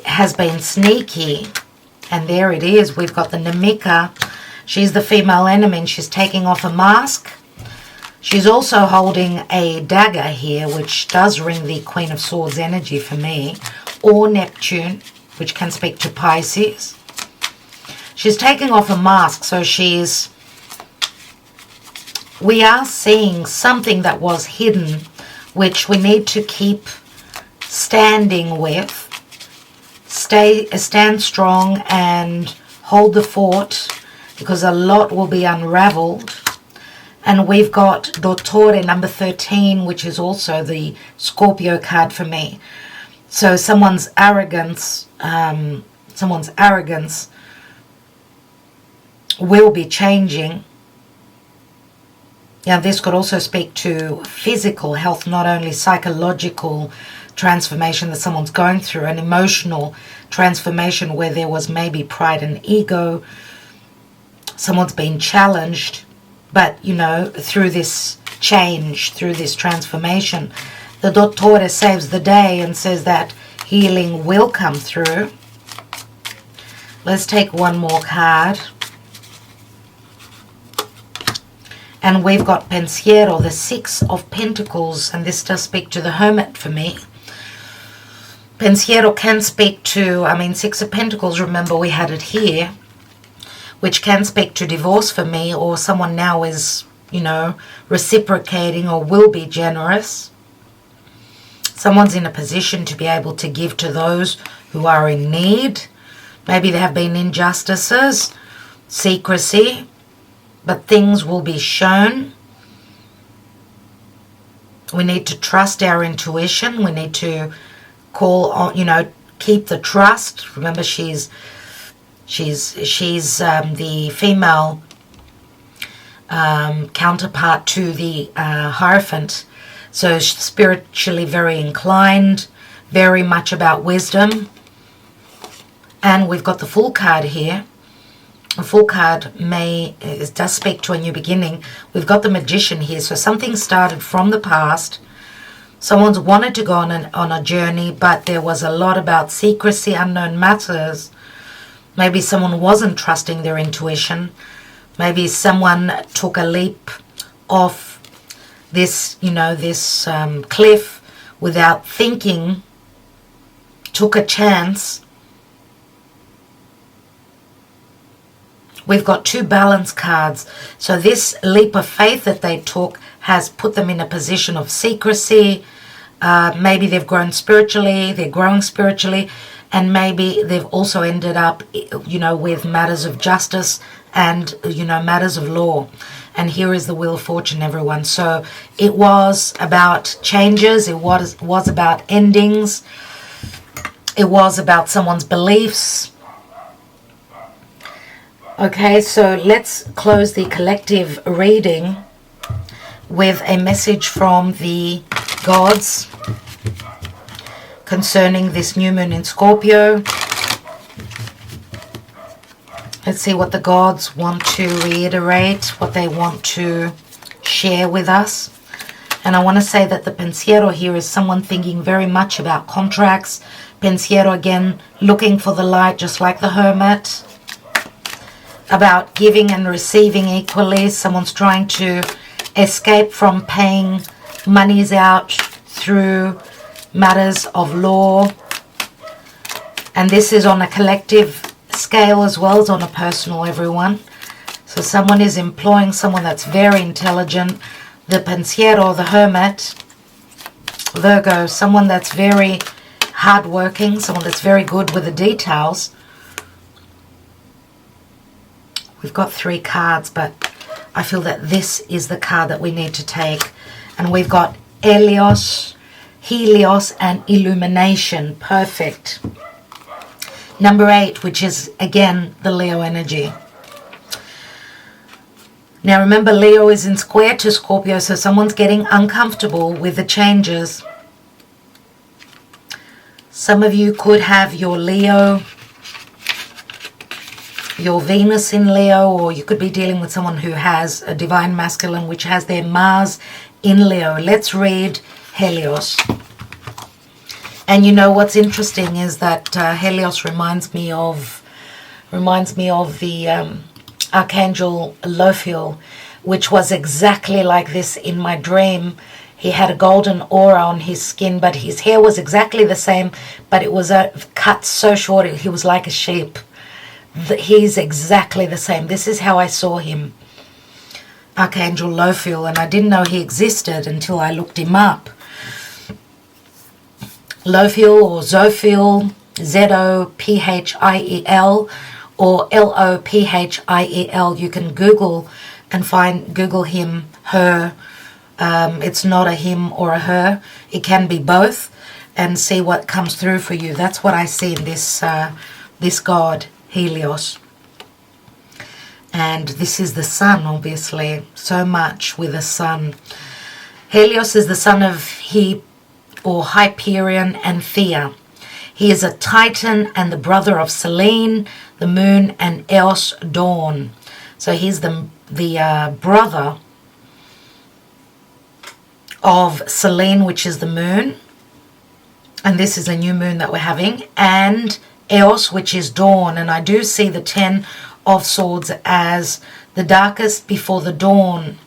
has been sneaky. And there it is. We've got the Namika. She's the female enemy and she's taking off a mask. She's also holding a dagger here, which does ring the Queen of Swords energy for me, or Neptune, which can speak to Pisces. She's taking off a mask, so we are seeing something that was hidden, which we need to keep standing with. Stand strong and hold the fort, because a lot will be unraveled. And we've got Dottore number 13, which is also the Scorpio card for me. So someone's arrogance will be changing. Now this could also speak to physical health, not only psychological transformation that someone's going through, an emotional transformation where there was maybe pride and ego. Someone's been challenged, but you know, through this change, through this transformation, the Dottore saves the day and says that healing will come through. Let's take one more card. And we've got Pensiero, the 6 of Pentacles, and this does speak to the Hermit for me. Pensiero can speak to, 6 of Pentacles, remember we had it here, which can speak to divorce for me, or someone now is, reciprocating or will be generous. Someone's in a position to be able to give to those who are in need. Maybe there have been injustices, secrecy, but things will be shown. We need to trust our intuition. We need to call on, keep the trust. Remember, she's the female counterpart to the Hierophant. So spiritually very inclined, very much about wisdom. And we've got the Fool card here. A Fool card does speak to a new beginning. We've got the Magician here. So something started from the past. Someone's wanted to go on a journey, but there was a lot about secrecy, unknown matters. Maybe someone wasn't trusting their intuition. Maybe someone took a leap of this, you know, this cliff without thinking, took a chance. We've got 2 balance cards. So this leap of faith that they took has put them in a position of secrecy. Maybe they've grown spiritually, they're growing spiritually, and maybe they've also ended up, you know, with matters of justice and, you know, matters of law. And here is the Wheel of Fortune, everyone. So it was about changes, it was about endings, it was about someone's beliefs. Okay, so let's close the collective reading with a message from the gods concerning this new moon in Scorpio. Let's see what the gods want to reiterate, what they want to share with us. And I want to say that the pensiero here is someone thinking very much about contracts. Pensiero, again, looking for the light, just like the Hermit. About giving and receiving equally. Someone's trying to escape from paying monies out through matters of law. And this is on a collective scale as well as on a personal, everyone. So someone is employing someone that's very intelligent. The pensiero, the Hermit, Virgo, someone that's very hardworking, someone that's very good with the details. We've got 3 cards, but I feel that this is the card that we need to take. And we've got Helios, and Illumination. Perfect. Number 8, which is, again, the Leo energy. Now, remember, Leo is in square to Scorpio, so someone's getting uncomfortable with the changes. Some of you could have your Leo, your Venus in Leo, or you could be dealing with someone who has a divine masculine which has their Mars in Leo. Let's read Helios. And you know what's interesting is that Helios reminds me of the Archangel Lophiel, which was exactly like this in my dream. He had a golden aura on his skin, but his hair was exactly the same, but it was cut so short he was like a sheep. He's exactly the same. This is how I saw him, Archangel Lophiel, and I didn't know he existed until I looked him up. Lophiel or Zophiel, Z-O-P-H-I-E-L or L-O-P-H-I-E-L. You can Google him, her. It's not a him or a her. It can be both, and see what comes through for you. That's what I see in this god, Helios. And this is the sun, obviously, so much with the sun. Helios is the son of Hyperion and Thea. He is a Titan and the brother of Selene, the moon, and Eos, dawn. So he's the brother of Selene, which is the moon. And this is a new moon that we're having. And Eos, which is dawn. And I do see the 10 of Swords as the darkest before the dawn.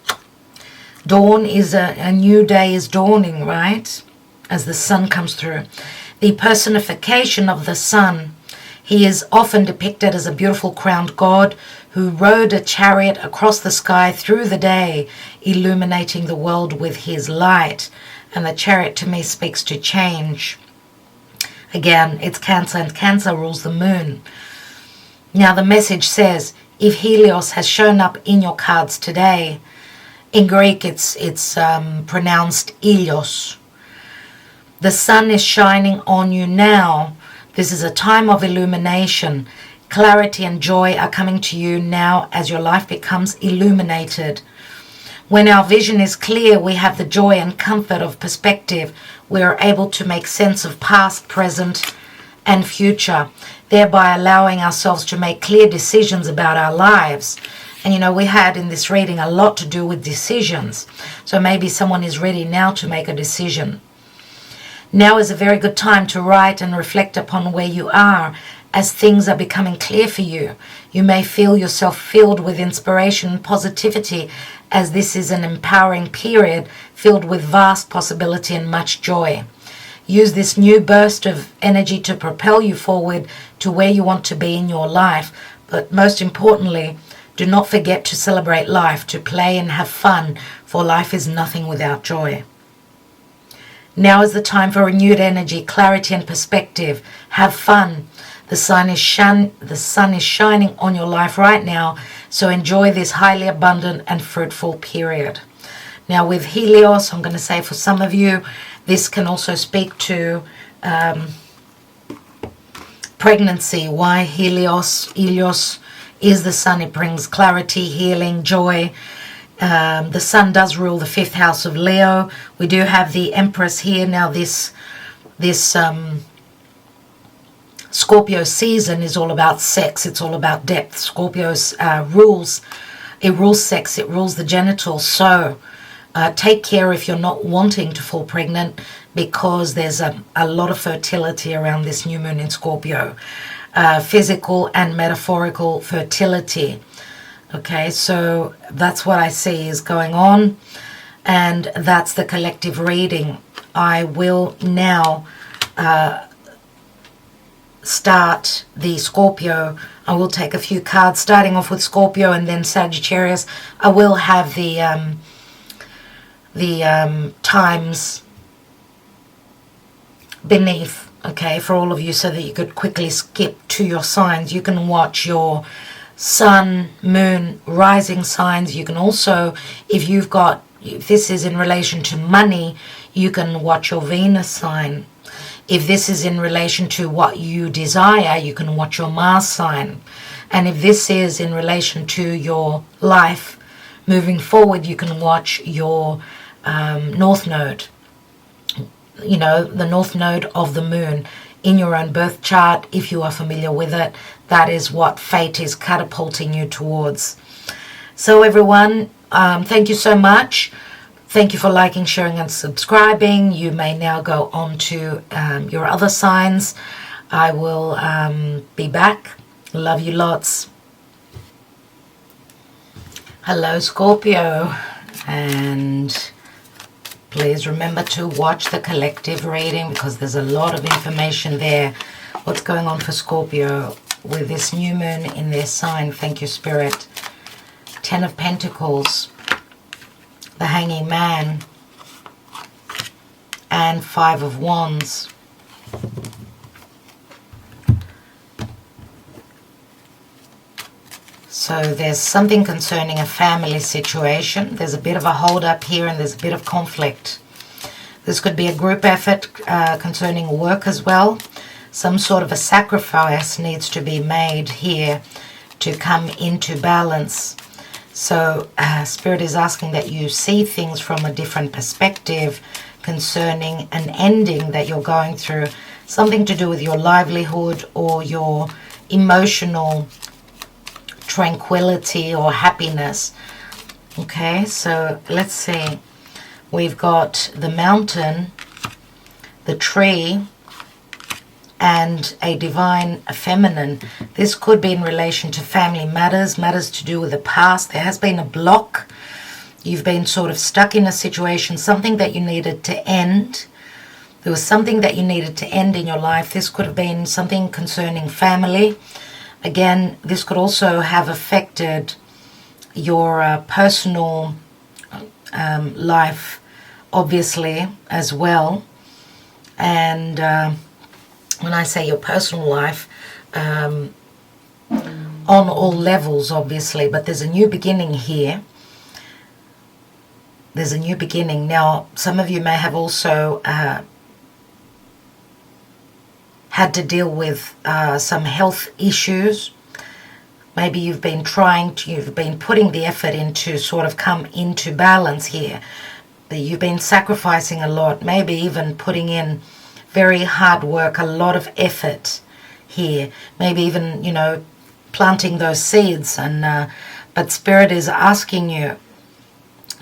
Dawn is a new day is dawning, right? As the sun comes through. The personification of the sun. He is often depicted as a beautiful crowned god who rode a chariot across the sky through the day, illuminating the world with his light. And the chariot to me speaks to change. Again, it's Cancer, and Cancer rules the moon. Now the message says, if Helios has shown up in your cards today, in Greek it's pronounced Ilios. The sun is shining on you now. This is a time of illumination. Clarity and joy are coming to you now as your life becomes illuminated. When our vision is clear, we have the joy and comfort of perspective. We are able to make sense of past, present, and future, thereby allowing ourselves to make clear decisions about our lives. And you know, we had in this reading a lot to do with decisions. So maybe someone is ready now to make a decision. Now is a very good time to write and reflect upon where you are as things are becoming clear for you. You may feel yourself filled with inspiration and positivity, as this is an empowering period filled with vast possibility and much joy. Use this new burst of energy to propel you forward to where you want to be in your life. But most importantly, do not forget to celebrate life, to play and have fun, for life is nothing without joy. Now is the time for renewed energy, clarity and perspective. Have fun. The sun is shining on your life right now, so enjoy this highly abundant and fruitful period. Now with Helios, I'm going to say for some of you, this can also speak to pregnancy. Why Helios? Helios is the sun. It brings clarity, healing, joy. The sun does rule the 5th house of Leo. We do have the Empress here. Now this Scorpio season is all about sex. It's all about depth. Scorpio's rules sex. It rules the genitals. So take care if you're not wanting to fall pregnant, because there's a lot of fertility around this new moon in Scorpio. Physical and metaphorical fertility. Okay, so that's what I see is going on, and that's the collective reading. I will now start the Scorpio. I will take a few cards starting off with Scorpio and then Sagittarius. I will have the times beneath, okay, for all of you, so that you could quickly skip to your signs. You can watch your sun, moon, rising signs. You can also, if this is in relation to money, you can watch your Venus sign. If this is in relation to what you desire, you can watch your Mars sign. And if this is in relation to your life moving forward, you can watch your North Node. You know, the North Node of the moon in your own birth chart. If you are familiar with it, that is what fate is catapulting you towards. So everyone, thank you so much. Thank you for liking, sharing and subscribing. You may now go on to your other signs. I will be back. Love you lots. Hello Scorpio, and please remember to watch the collective reading, because there's a lot of information there. What's going on for Scorpio with this new moon in their sign? Thank you, Spirit. 10 of Pentacles, the Hanging Man, and 5 of Wands. So there's something concerning a family situation. There's a bit of a hold up here, and there's a bit of conflict. This could be a group effort concerning work as well. Some sort of a sacrifice needs to be made here to come into balance. So Spirit is asking that you see things from a different perspective concerning an ending that you're going through. Something to do with your livelihood or your emotional tranquility or happiness. Okay, so let's see. We've got the mountain, the tree, and a divine feminine. This could be in relation to family matters, matters to do with the past. There has been a block. You've been sort of stuck in a situation, something that you needed to end. There was something that you needed to end in your life. This could have been something concerning family. Again, this could also have affected your personal life, obviously, as well. And when I say your personal life, on all levels, obviously, but there's a new beginning here. There's a new beginning. Now, some of you may have also had to deal with some health issues. Maybe you've been putting the effort in to sort of come into balance here. But you've been sacrificing a lot, maybe even putting in very hard work, a lot of effort here. Maybe even, you know, planting those seeds. And but Spirit is asking you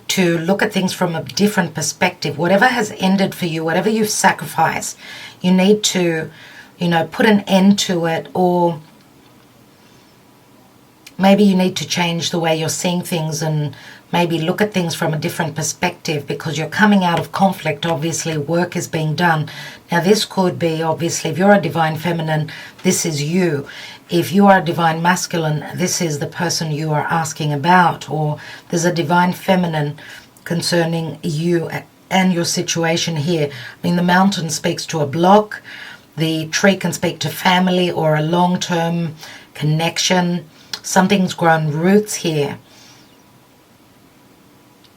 to look at things from a different perspective. Whatever has ended for you, whatever you've sacrificed, you need to you know, put an end to it, or maybe you need to change the way you're seeing things and maybe look at things from a different perspective, because you're coming out of conflict. Obviously, work is being done. Now, this could be, obviously, if you're a divine feminine, this is you. If you are a divine masculine, this is the person you are asking about. Or there's a divine feminine concerning you and your situation here. I mean, the mountain speaks to a block. The tree can speak to family or a long-term connection. Something's grown roots here.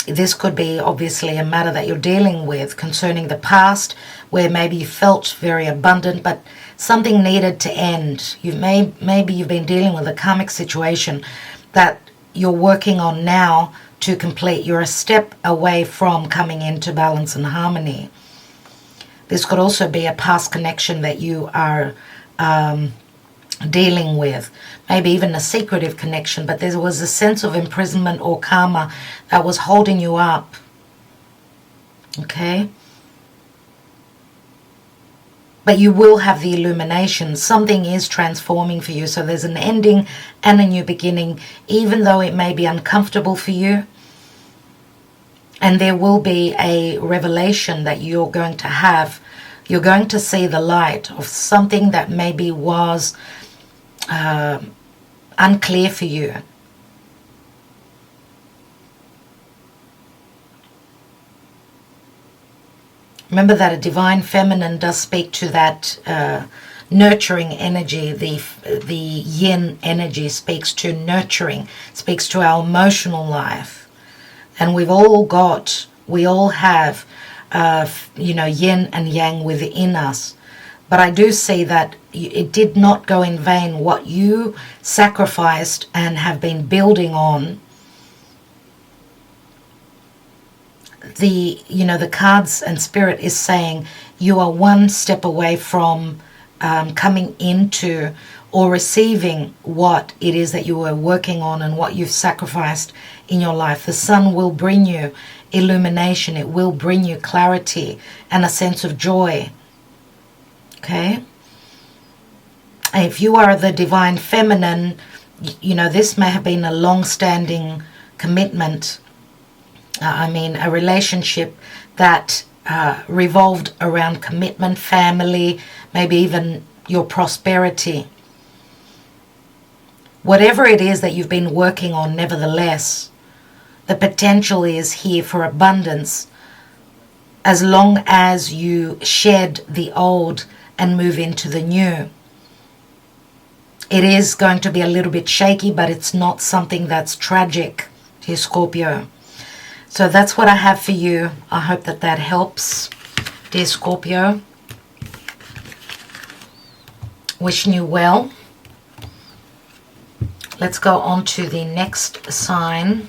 This could be obviously a matter that you're dealing with concerning the past, where maybe you felt very abundant, but something needed to end. Maybe you've been dealing with a karmic situation that you're working on now to complete. You're a step away from coming into balance and harmony. This could also be a past connection that you are dealing with, maybe even a secretive connection, but there was a sense of imprisonment or karma that was holding you up. Okay? But you will have the illumination. Something is transforming for you. So there's an ending and a new beginning, even though it may be uncomfortable for you. And there will be a revelation that you're going to have. You're going to see the light of something that maybe was unclear for you. Remember that a divine feminine does speak to that nurturing energy. The yin energy speaks to nurturing, speaks to our emotional life. And we all have, you know, yin and yang within us. But I do see that it did not go in vain. What you sacrificed and have been building on, the cards and spirit is saying you are one step away from coming into or receiving what it is that you were working on and what you've sacrificed in your life. The sun will bring you illumination. It will bring you clarity and a sense of joy. Okay? If you are the divine feminine, you know, this may have been a long-standing commitment. A relationship that revolved around commitment, family, maybe even your prosperity. Whatever it is that you've been working on, nevertheless, the potential is here for abundance as long as you shed the old and move into the new. It is going to be a little bit shaky, but it's not something that's tragic, dear Scorpio. So that's what I have for you. I hope that that helps, dear Scorpio. Wishing you well. Let's go on to the next sign.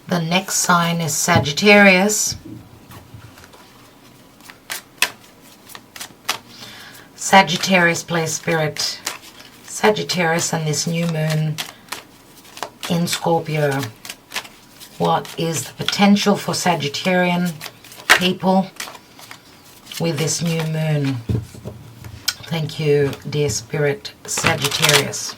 The next sign is Sagittarius. Sagittarius, please, Spirit. Sagittarius and this new moon in Scorpio. What is the potential for Sagittarian people with this new moon? Thank you, dear Spirit. Sagittarius.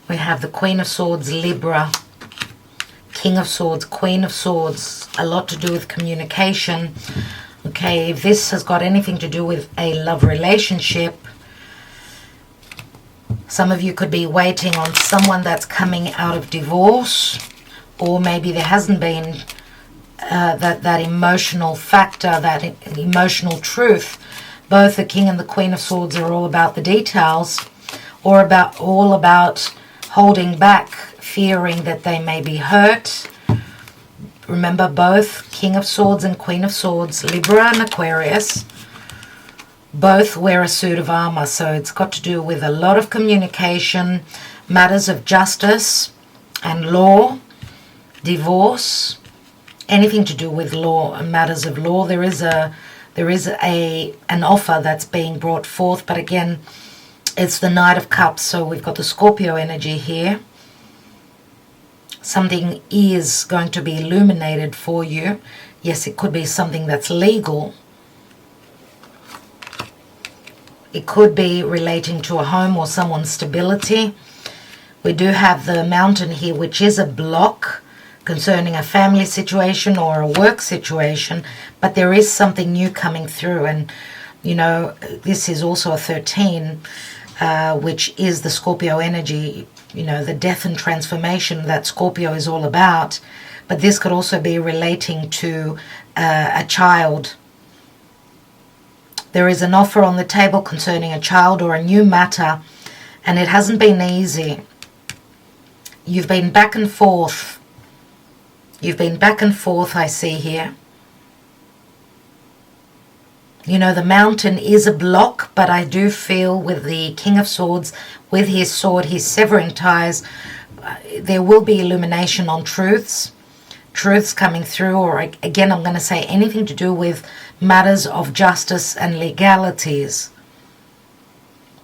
We have the Queen of Swords, Libra, King of Swords, Queen of Swords, a lot to do with communication. Okay, if this has got anything to do with a love relationship, some of you could be waiting on someone that's coming out of divorce, or maybe there hasn't been that emotional factor, that emotional truth. Both the King and the Queen of Swords are all about the details, or all about holding back, fearing that they may be hurt. Remember, both King of Swords and Queen of Swords, Libra and Aquarius, both wear a suit of armor. So it's got to do with a lot of communication, matters of justice and law, divorce, anything to do with law and matters of law. There is an offer that's being brought forth, but again, it's the Knight of Cups, so we've got the Scorpio energy here. Something is going to be illuminated for you. Yes, it could be something that's legal. It could be relating to a home or someone's stability. We do have the Mountain here, which is a block concerning a family situation or a work situation, but there is something new coming through. And you know, this is also a 13, which is the Scorpio energy, you know, the death and transformation that Scorpio is all about. But this could also be relating to a child. There is an offer on the table concerning a child or a new matter, and it hasn't been easy. You've been back and forth. You've been back and forth, I see here. You know, the Mountain is a block, but I do feel with the King of Swords, with his sword, he's severing ties. There will be illumination on truths coming through, or again, I'm going to say anything to do with matters of justice and legalities.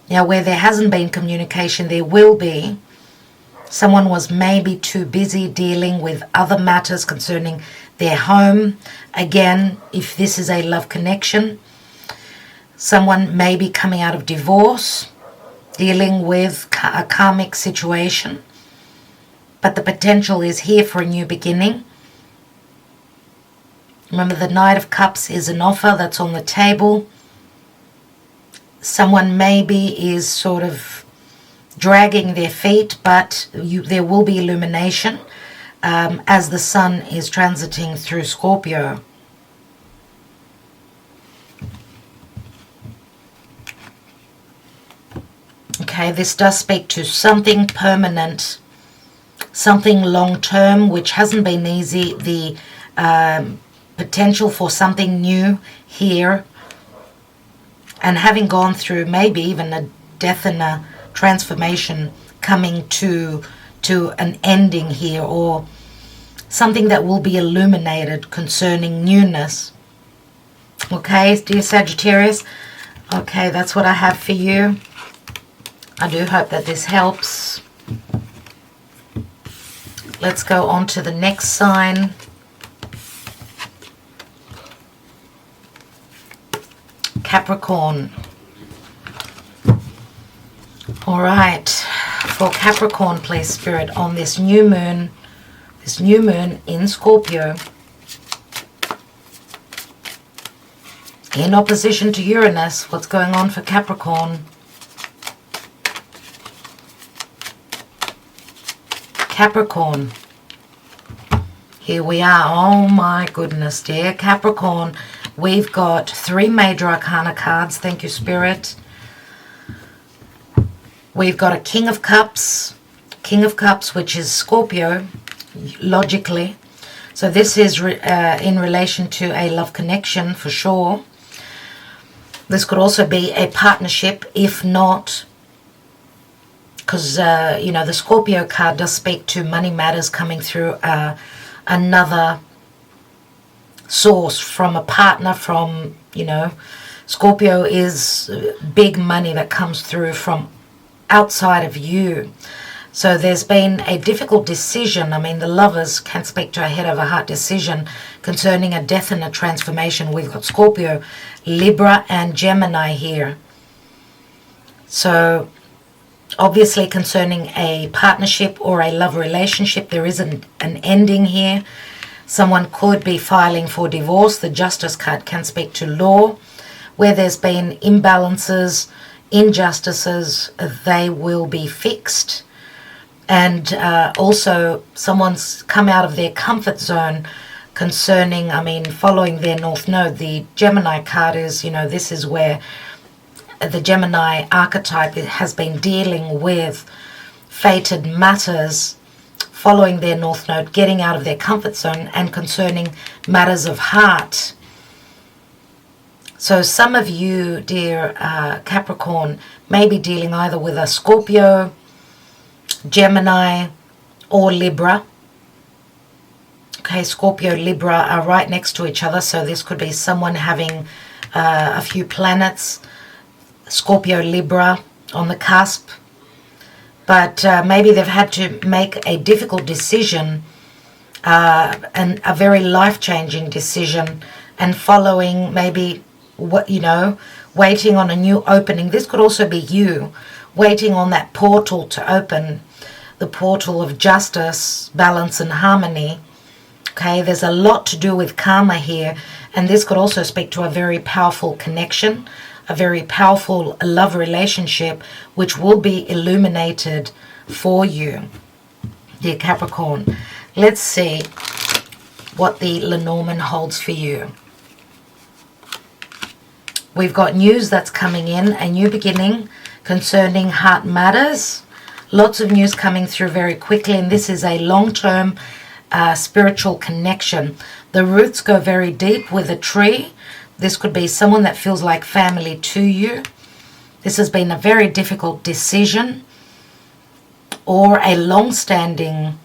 Now, where there hasn't been communication, there will be. Someone was maybe too busy dealing with other matters concerning their home. Again, if this is a love connection, someone may be coming out of divorce, dealing with a karmic situation. But the potential is here for a new beginning. Remember, the Knight of Cups is an offer that's on the table. Someone maybe is sort of dragging their feet, but there will be illumination as the sun is transiting through Scorpio. Okay, this does speak to something permanent, something long-term, which hasn't been easy. The potential for something new here, and having gone through maybe even a death and a transformation coming to an ending here, or something that will be illuminated concerning newness. Okay, dear Sagittarius. Okay, that's what I have for you. I do hope that this helps. Let's go on to the next sign. Capricorn. All right, for Capricorn, please, Spirit, on this new moon in Scorpio, in opposition to Uranus, what's going on for Capricorn? Capricorn. Here we are. Oh my goodness, dear Capricorn. We've got 3 major arcana cards. Thank you, Spirit. We've got a King of Cups, which is Scorpio, logically. So this is in relation to a love connection for sure. This could also be a partnership, if not, because, you know, the Scorpio card does speak to money matters coming through another source, from a partner, from, you know, Scorpio is big money that comes through from outside of you. So there's been a difficult decision. I mean, the Lovers can speak to a head of a heart decision concerning a death and a transformation. We've got Scorpio, Libra, and Gemini here. So obviously concerning a partnership or a love relationship, there isn't an ending here. Someone could be filing for divorce. The Justice card can speak to law. Where there's been imbalances, injustices, they will be fixed. And also someone's come out of their comfort zone concerning, I mean, following their North Node. The Gemini card is, you know, this is where the Gemini archetype has been dealing with fated matters, following their North Node, getting out of their comfort zone, and concerning matters of heart. So some of you, dear Capricorn, may be dealing either with a Scorpio, Gemini, or Libra. Okay, Scorpio, Libra are right next to each other, so this could be someone having a few planets, Scorpio, Libra on the cusp. but maybe they've had to make a difficult decision, and a very life-changing decision, and following maybe what, you know, waiting on a new opening. This could also be you waiting on that portal to open, the portal of justice, balance and harmony. Okay, there's a lot to do with karma here, and this could also speak to a very powerful connection, a very powerful love relationship, which will be illuminated for you, dear Capricorn. Let's see what the Lenormand holds for you. We've got news that's coming in, a new beginning concerning heart matters. Lots of news coming through very quickly, and this is a long-term spiritual connection. The roots go very deep with a tree. This could be someone that feels like family to you. This has been a very difficult decision, or a long-standing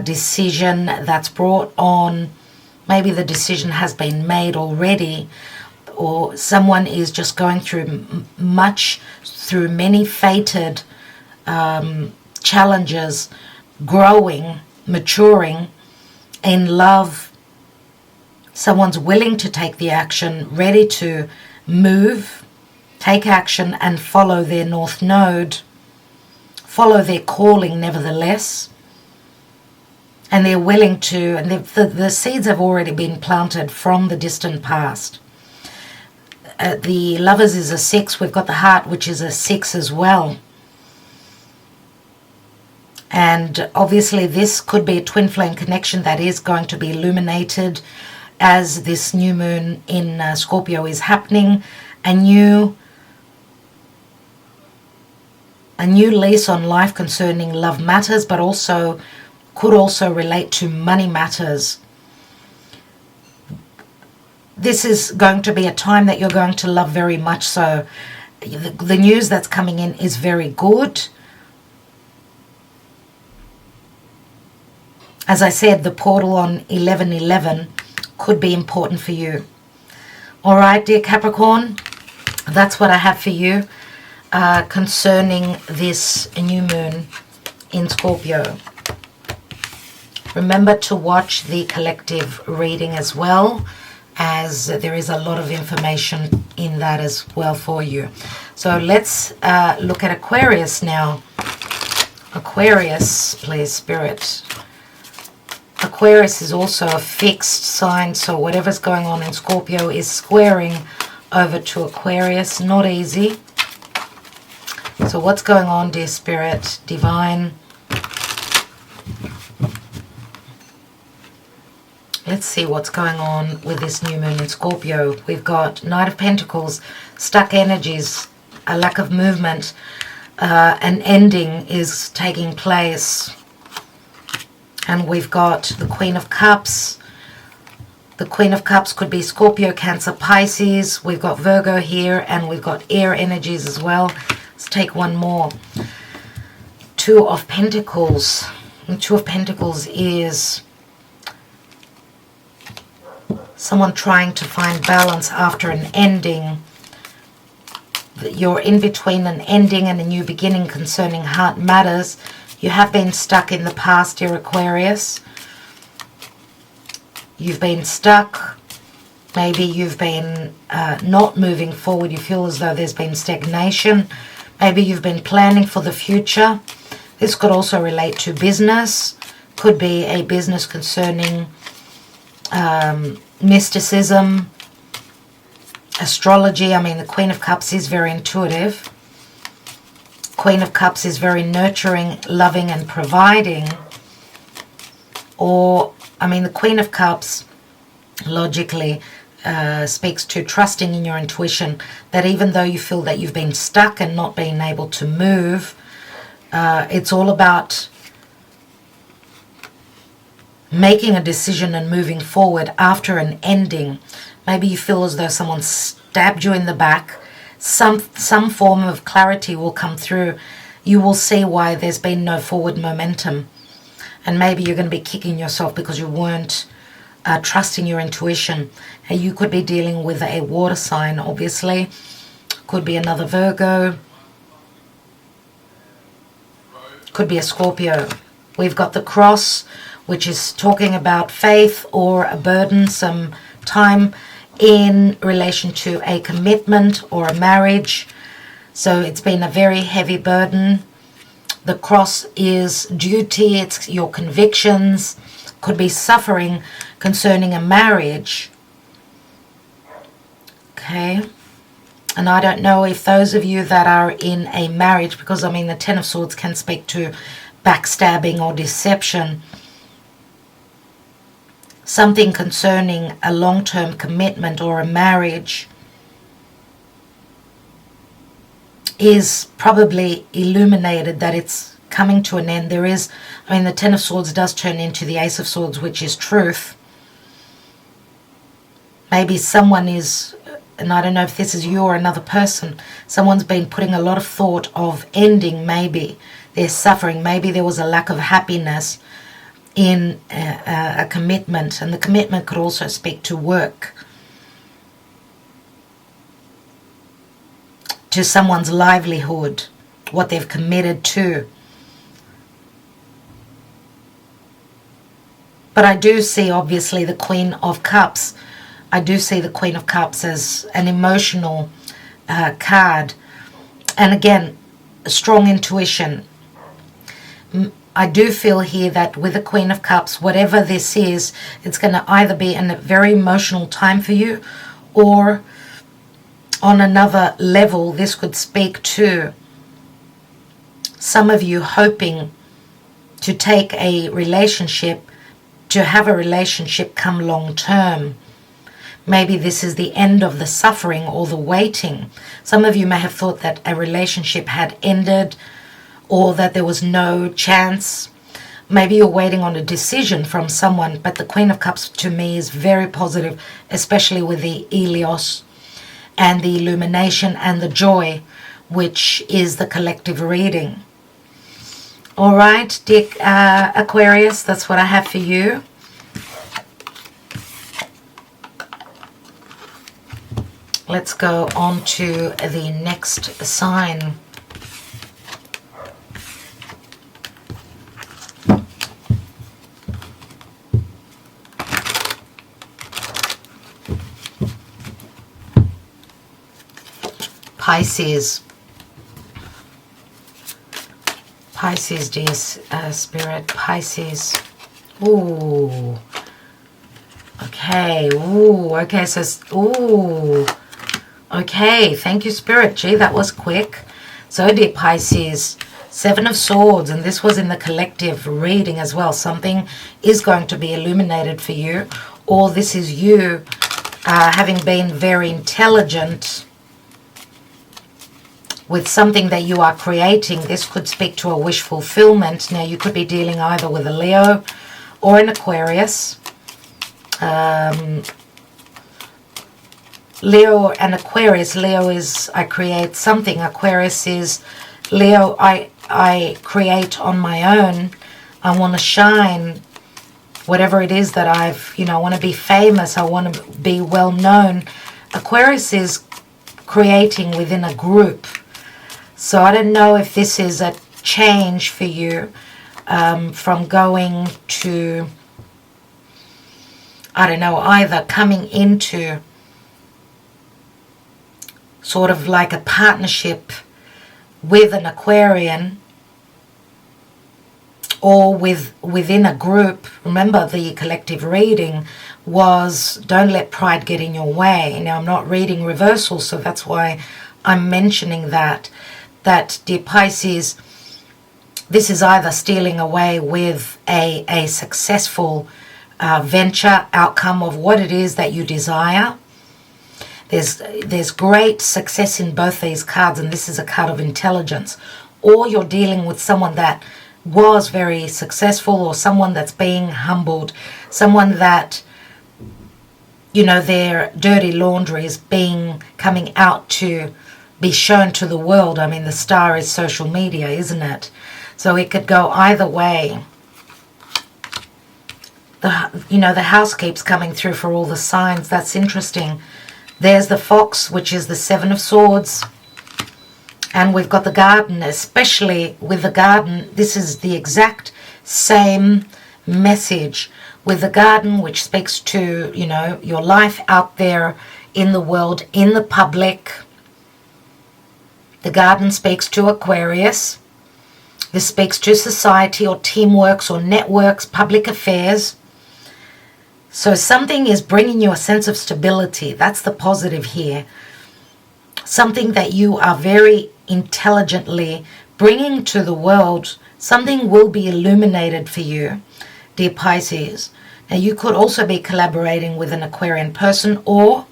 decision that's brought on. Maybe the decision has been made already, or someone is just going through through many fated challenges, growing, maturing in love. Someone's willing to take the action, ready to move, take action and follow their North Node, follow their calling nevertheless. And they're willing to, and the seeds have already been planted from the distant past. The Lovers is a 6. We've got the Heart, which is a 6 as well. And obviously this could be a twin flame connection that is going to be illuminated as this new moon in Scorpio is happening. A new lease on life concerning love matters, but also could also relate to money matters. This is going to be a time that you're going to love very much so. The news that's coming in is very good. As I said, the portal on 11/11 could be important for you. All right, dear Capricorn, that's what I have for you concerning this new moon in Scorpio. Remember to watch the collective reading as well, as there is a lot of information in that as well for you. So let's look at Aquarius now. Aquarius, please, Spirit. Aquarius is also a fixed sign, so whatever's going on in Scorpio is squaring over to Aquarius. Not easy. So what's going on, dear Spirit, Divine? Let's see what's going on with this new moon in Scorpio. We've got Knight of Pentacles, stuck energies, a lack of movement, an ending is taking place. And we've got the Queen of Cups. The Queen of Cups could be Scorpio, Cancer, Pisces. We've got Virgo here, and we've got air energies as well. Let's take one more. Two of Pentacles. And Two of Pentacles is someone trying to find balance after an ending. You're in between an ending and a new beginning concerning heart matters. You have been stuck in the past, dear Aquarius. You've been stuck. Maybe you've been not moving forward. You feel as though there's been stagnation. Maybe you've been planning for the future. This could also relate to business. Could be a business concerning mysticism, astrology. I mean, the Queen of Cups is very intuitive. Queen of Cups is very nurturing, loving and providing. Or, I mean, the Queen of Cups logically speaks to trusting in your intuition, that even though you feel that you've been stuck and not being able to move, it's all about making a decision and moving forward after an ending. Maybe you feel as though someone stabbed you in the back. Some form of clarity will come through. You will see why there's been no forward momentum. And maybe you're going to be kicking yourself because you weren't trusting your intuition. And you could be dealing with a water sign, obviously. Could be another Virgo. Could be a Scorpio. We've got the cross, which is talking about faith or a burdensome time in relation to a commitment or a marriage. So it's been a very heavy burden. The cross is duty, it's your convictions. Could be suffering concerning a marriage. Okay. And I don't know if those of you that are in a marriage, because I mean the Ten of Swords can speak to backstabbing or deception. Something concerning a long-term commitment or a marriage is probably illuminated, that it's coming to an end. There is, I mean, the Ten of Swords does turn into the Ace of Swords, which is truth. Maybe someone is, and I don't know if this is you or another person, someone's been putting a lot of thought of ending maybe their suffering. Maybe there was a lack of happiness in a commitment, and the commitment could also speak to work, to someone's livelihood, what they've committed to. But I do see, obviously, the Queen of Cups. I do see the Queen of Cups as an emotional card. And again, a strong intuition. I do feel here that with the Queen of Cups, whatever this is, it's going to either be a very emotional time for you, or on another level, this could speak to some of you hoping to take a relationship, to have a relationship come long term. Maybe this is the end of the suffering or the waiting. Some of you may have thought that a relationship had ended, or that there was no chance. Maybe you're waiting on a decision from someone, but the Queen of Cups to me is very positive, especially with the Helios and the illumination and the joy, which is the collective reading. All right, dear Aquarius, that's what I have for you. Let's go on to the next sign. Pisces. Pisces, dear Spirit. Pisces. Ooh. Okay. Ooh. Okay. So, ooh. Okay. Thank you, Spirit. Gee, that was quick. So, dear Pisces, Seven of Swords, and this was in the collective reading as well. Something is going to be illuminated for you, or this is you having been very intelligent with something that you are creating. This could speak to a wish fulfillment. Now, you could be dealing either with a Leo or an Aquarius. Leo and Aquarius. Leo is I create something. Aquarius is Leo, I create on my own. I want to shine. Whatever it is that I've, I want to be famous. I want to be well known. Aquarius is creating within a group. So I don't know if this is a change for you from going to, I don't know, either coming into sort of like a partnership with an Aquarian, or within a group. Remember, the collective reading was don't let pride get in your way. Now, I'm not reading reversal, so that's why I'm mentioning that. That, dear Pisces, this is either stealing away with a successful venture, outcome of what it is that you desire. There's great success in both these cards, and this is a card of intelligence. Or you're dealing with someone that was very successful, or someone that's being humbled, someone that, their dirty laundry is coming out to be shown to the world. I mean, the star is social media, isn't it? So it could go either way. The house keeps coming through for all the signs. That's interesting. There's the fox, which is the Seven of Swords. And we've got the garden, especially with the garden. This is the exact same message with the garden, which speaks to, you know, your life out there in the world, in the public. The garden speaks to Aquarius. This speaks to society or teamworks or networks, public affairs. So something is bringing you a sense of stability. That's the positive here. Something that you are very intelligently bringing to the world. Something will be illuminated for you, dear Pisces. Now you could also be collaborating with an Aquarian person, or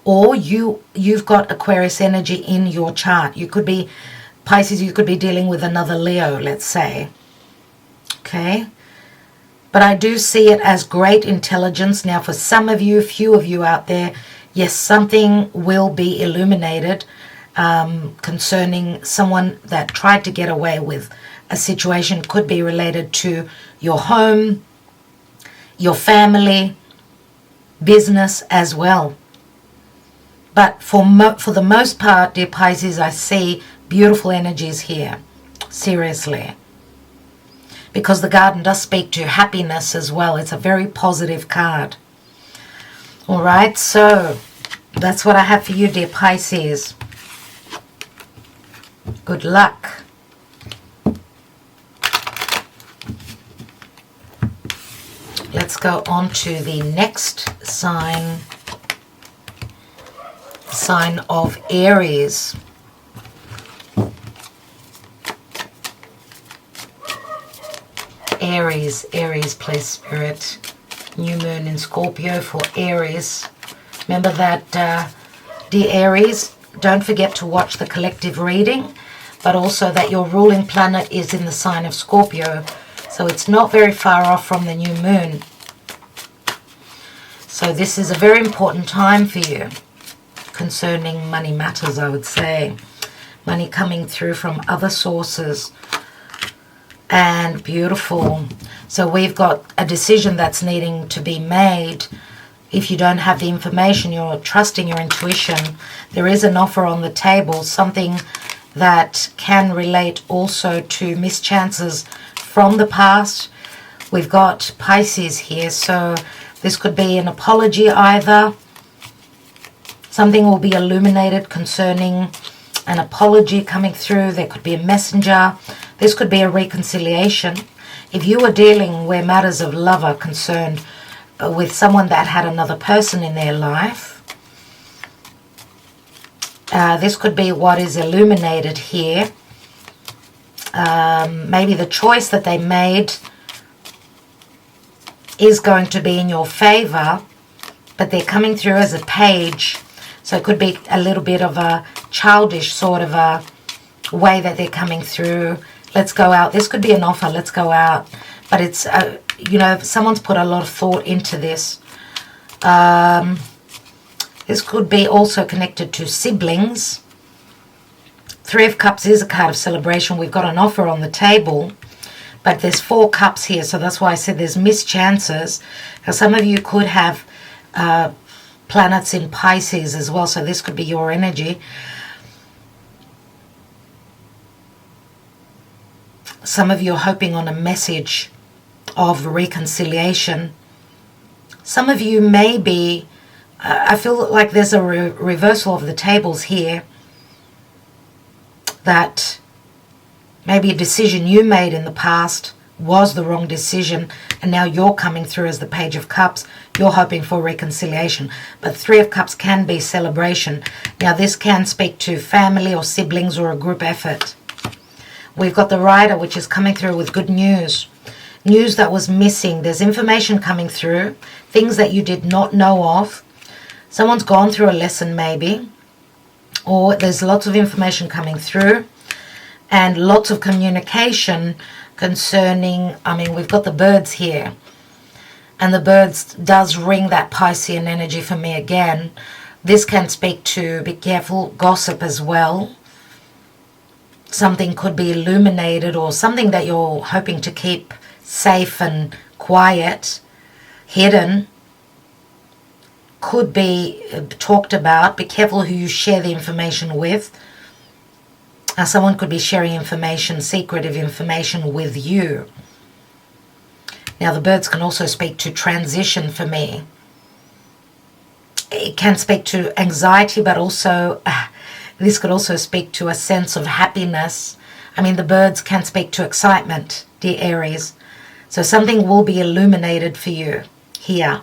you've got Aquarius energy in your chart. You could be Pisces, you could be dealing with another Leo, let's say. Okay? But I do see it as great intelligence. Now for some of you, few of you out there, yes, something will be illuminated concerning someone that tried to get away with a situation. Could be related to your home, your family, business as well. But for the most part, dear Pisces, I see beautiful energies here. Seriously. Because the garden does speak to happiness as well. It's a very positive card. Alright, so that's what I have for you, dear Pisces. Good luck. Let's go on to the next sign. Sign of Aries. Aries, please, Spirit. New moon in Scorpio for Aries. Remember that, dear Aries, don't forget to watch the collective reading, but also that your ruling planet is in the sign of Scorpio, so it's not very far off from the new moon. So this is a very important time for you concerning money matters, I would say. Money coming through from other sources. And beautiful. So we've got a decision that's needing to be made. If you don't have the information, you're trusting your intuition. There is an offer on the table, something that can relate also to mischances from the past. We've got Pisces here, so this could be an apology either. Something will be illuminated concerning an apology coming through. There could be a messenger. This could be a reconciliation. If you are dealing where matters of love are concerned with someone that had another person in their life, this could be what is illuminated here. Maybe the choice that they made is going to be in your favor, but they're coming through as a page. So it could be a little bit of a childish sort of a way that they're coming through. Let's go out. This could be an offer. Let's go out. But it's, you know, someone's put a lot of thought into this. This could be also connected to siblings. Three of Cups is a card of celebration. We've got an offer on the table. But there's 4 cups here. So that's why I said there's mischances. Now, some of you could have planets in Pisces as well. So this could be your energy. Some of you are hoping on a message of reconciliation. Some of you may be, I feel like there's a reversal of the tables here. That maybe a decision you made in the past was the wrong decision, and now you're coming through as the Page of Cups. You're hoping for reconciliation. But 3 of Cups can be celebration. Now this can speak to family or siblings or a group effort. We've got the Rider, which is coming through with good news. News that was missing. There's information coming through. Things that you did not know of. Someone's gone through a lesson maybe. Or there's lots of information coming through. And lots of communication concerning, I mean, we've got the birds here. And the birds does ring that Piscean energy for me again. This can speak to, be careful, gossip as well. Something could be illuminated, or something that you're hoping to keep safe and quiet, hidden, could be talked about. Be careful who you share the information with. Now, someone could be sharing information, secretive information with you. Now, the birds can also speak to transition for me. It can speak to anxiety, but also this could also speak to a sense of happiness. I mean, the birds can speak to excitement, dear Aries. So something will be illuminated for you here.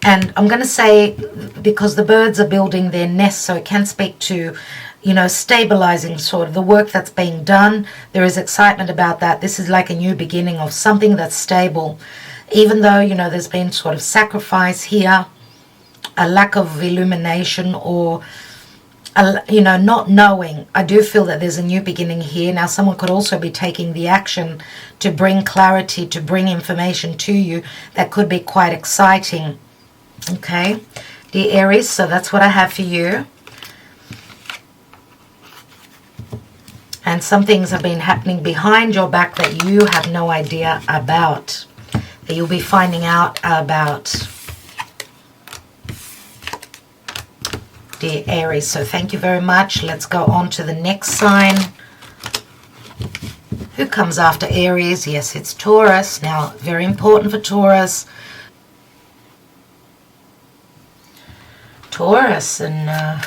And I'm going to say, because the birds are building their nest, so it can speak to, you know, stabilizing sort of the work that's being done. There is excitement about that. This is like a new beginning of something that's stable. Even though, you know, there's been sort of sacrifice here, a lack of illumination, or, you know, not knowing. I do feel that there's a new beginning here. Now, someone could also be taking the action to bring clarity, to bring information to you that could be quite exciting. Okay, dear Aries, so that's what I have for you. And some things have been happening behind your back that you have no idea about, that you'll be finding out about, dear Aries. So thank you very much. Let's go on to the next sign. Who comes after Aries? Yes, it's Taurus. Now, very important for Taurus. Taurus and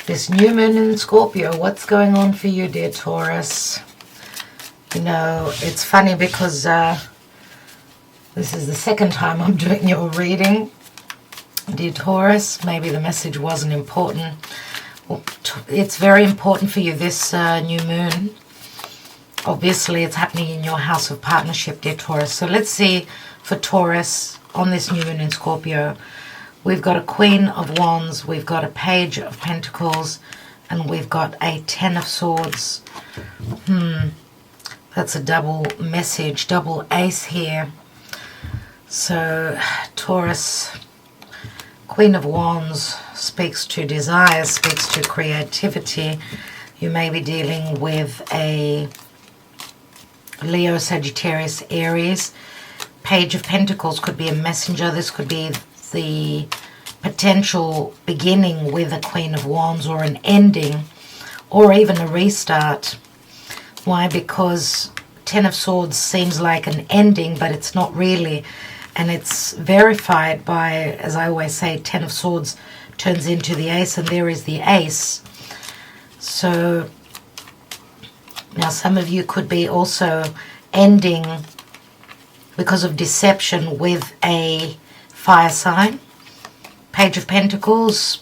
this new moon in Scorpio. What's going on for you, dear Taurus? You know, it's funny because this is the second time I'm doing your reading, dear Taurus. Maybe the message wasn't important. Well, it's very important for you, this new moon. Obviously, it's happening in your house of partnership, dear Taurus. So let's see for Taurus on this new moon in Scorpio. We've got a Queen of Wands, we've got a Page of Pentacles, and we've got a Ten of Swords. That's a double message, double ace here. So, Taurus, Queen of Wands speaks to desire, speaks to creativity. You may be dealing with a Leo, Sagittarius, Aries. Page of Pentacles could be a messenger. This could be the potential beginning with a Queen of Wands, or an ending, or even a restart. Why? Because Ten of Swords seems like an ending, but it's not really. And it's verified by, as I always say, Ten of Swords turns into the Ace, and there is the Ace. So now some of you could be also ending because of deception with a fire sign. Page of Pentacles,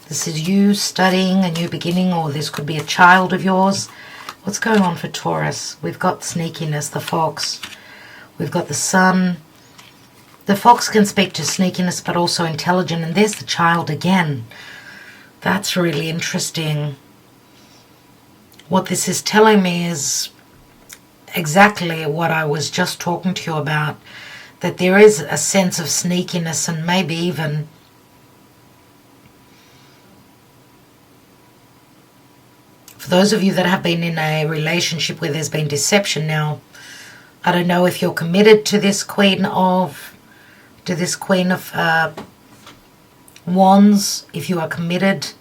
this is you studying a new beginning, or this could be a child of yours. What's going on for Taurus? We've got sneakiness, the fox. We've got the sun. The fox can speak to sneakiness, but also intelligent. And there's the child again. That's really interesting. What this is telling me is exactly what I was just talking to you about. That there is a sense of sneakiness, and maybe even for those of you that have been in a relationship where there's been deception. Now, I don't know if you're committed to this Queen of Wands. If you are committed,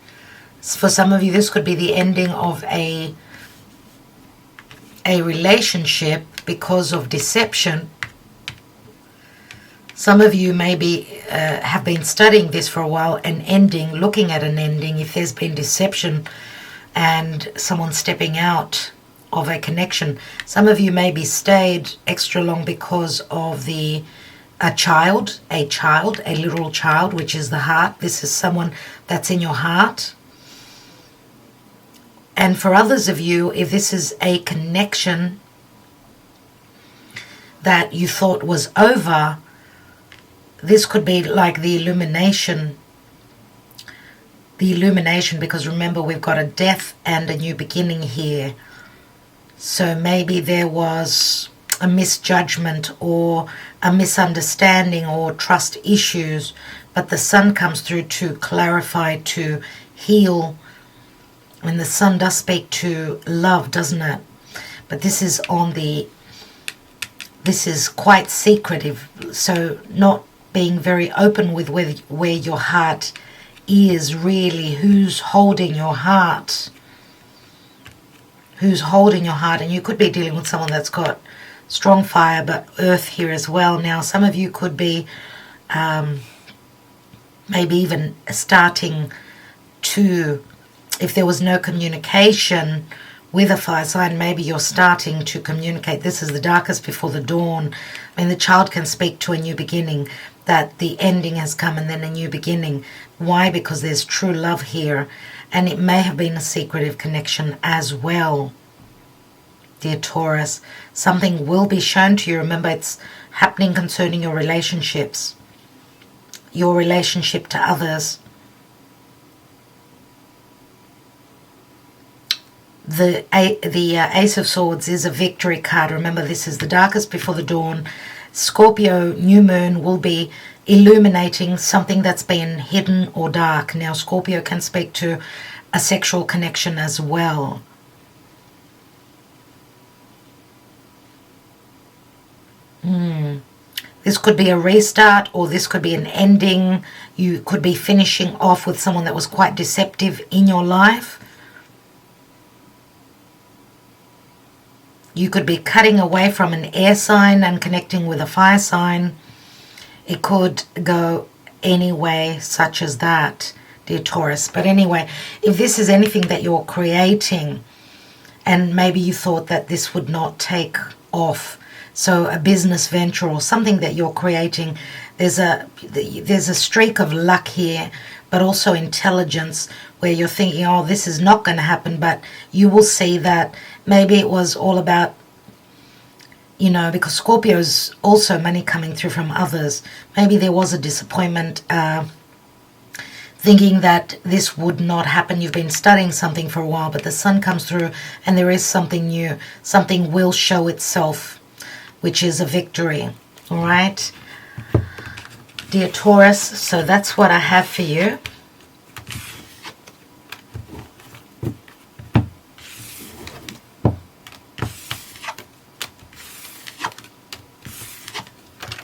for some of you this could be the ending of a relationship because of deception. Some of you maybe have been studying this for a while, an ending, looking at an ending. If there's been deception and someone stepping out of a connection. Some of you maybe stayed extra long because of a child, a literal child, which is the heart. This is someone that's in your heart. And for others of you, if this is a connection that you thought was over, this could be like the illumination. The illumination, because remember, we've got a death and a new beginning here. So maybe there was a misjudgment or a misunderstanding or trust issues, but the sun comes through to clarify, to heal. And the sun does speak to love, doesn't it? But this is this is quite secretive, so not being very open with where your heart is really who's holding your heart. Who's holding your heart. And you could be dealing with someone that's got strong fire, but earth here as well. Now, some of you could be maybe even starting to, if there was no communication with a fire sign, maybe you're starting to communicate. This is the darkest before the dawn. I mean, the child can speak to a new beginning, that the ending has come and then a new beginning. Why? Because there's true love here, and it may have been a secretive connection as well. Dear Taurus, something will be shown to you. Remember, it's happening concerning your relationships, your relationship to others. The Ace of Swords is a victory card. Remember, this is the darkest before the dawn. Scorpio new moon will be illuminating something that's been hidden or dark. Now, Scorpio can speak to a sexual connection as well. This could be a restart, or this could be an ending. You could be finishing off with someone that was quite deceptive in your life. You could be cutting away from an air sign and connecting with a fire sign. It could go any way such as that, dear Taurus. But anyway, if this is anything that you're creating, and maybe you thought that this would not take off, so a business venture or something that you're creating, there's a streak of luck here, but also intelligence, where you're thinking, oh, this is not going to happen, but you will see that maybe it was all about, you know, because Scorpio is also money coming through from others. Maybe there was a disappointment, thinking that this would not happen. You've been studying something for a while, but the sun comes through and there is something new. Something will show itself, which is a victory. All right, dear Taurus, so that's what I have for you.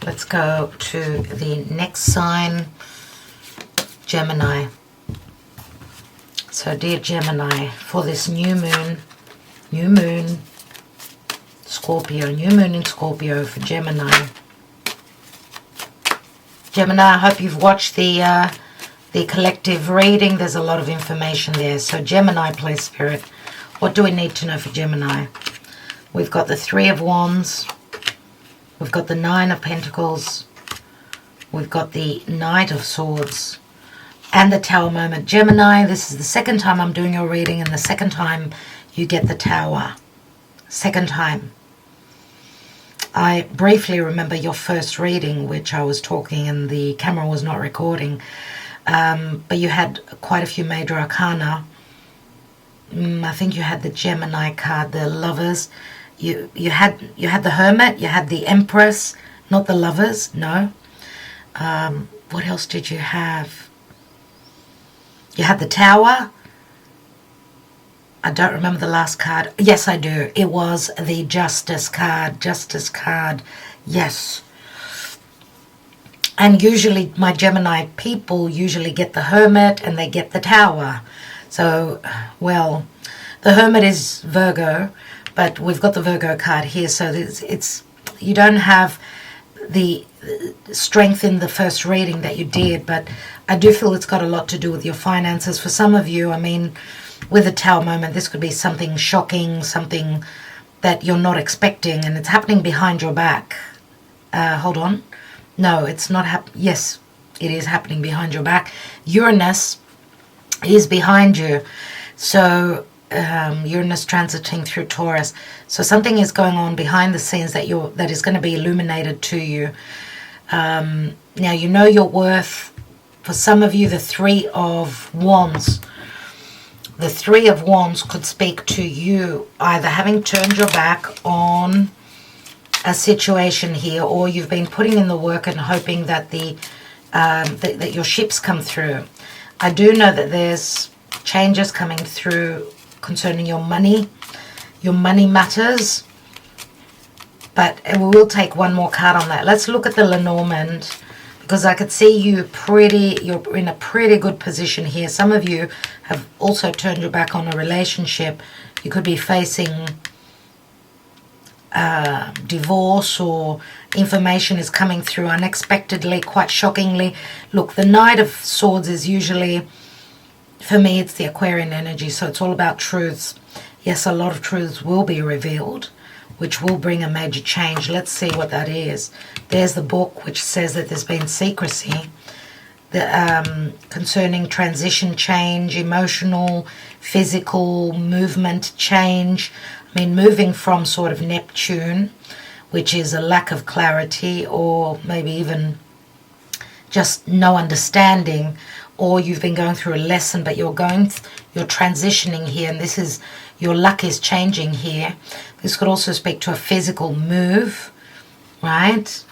Let's go to the next sign, Gemini. So dear Gemini, for this new moon, Scorpio, new moon in Scorpio for Gemini. Gemini, I hope you've watched the collective reading. There's a lot of information there. So Gemini, please, Spirit, what do we need to know for Gemini? We've got the Three of Wands. We've got the Nine of Pentacles. We've got the Knight of Swords. And the Tower moment. Gemini, this is the second time I'm doing your reading, and the second time you get the Tower. Second time. I briefly remember your first reading, which I was talking and the camera was not recording. But you had quite a few major arcana. I think you had the Gemini card, the Lovers. You had the Hermit, you had the Empress, not the Lovers, no. What else did you have? You had the Tower. I don't remember the last card. Yes, I do. It was the Justice card. Justice card. Yes. And usually my Gemini people usually get the Hermit and they get the Tower. So, well, the Hermit is Virgo, but we've got the Virgo card here. So it's you don't have the strength in the first reading that you did, but I do feel it's got a lot to do with your finances. For some of you, I mean, with the Tower moment, this could be something shocking, something that you're not expecting, and it's happening behind your back. Hold on. No, it's not yes, it is happening behind your back. Uranus is behind you. So Uranus transiting through Taurus. So something is going on behind the scenes that is going to be illuminated to you. Now you know your worth. For some of you, the Three of Wands. The Three of Wands could speak to you either having turned your back on a situation here, or you've been putting in the work and hoping that that your ships come through. I do know that there's changes coming through concerning your money matters, but we will take one more card on that. Let's look at the Lenormand, because I could see you're in a pretty good position here. Some of you have also turned your back on a relationship. You could be facing divorce, or information is coming through unexpectedly, quite shockingly. Look, the Knight of Swords is usually, for me, it's the Aquarian energy, so it's all about truths. Yes, a lot of truths will be revealed, which will bring a major change. Let's see what that is. There's the book, which says that there's been secrecy concerning transition, change, emotional, physical, movement, change. I mean, moving from sort of Neptune, which is a lack of clarity, or maybe even just no understanding, or you've been going through a lesson, but you're transitioning here, and this is, your luck is changing here. This could also speak to a physical move, right?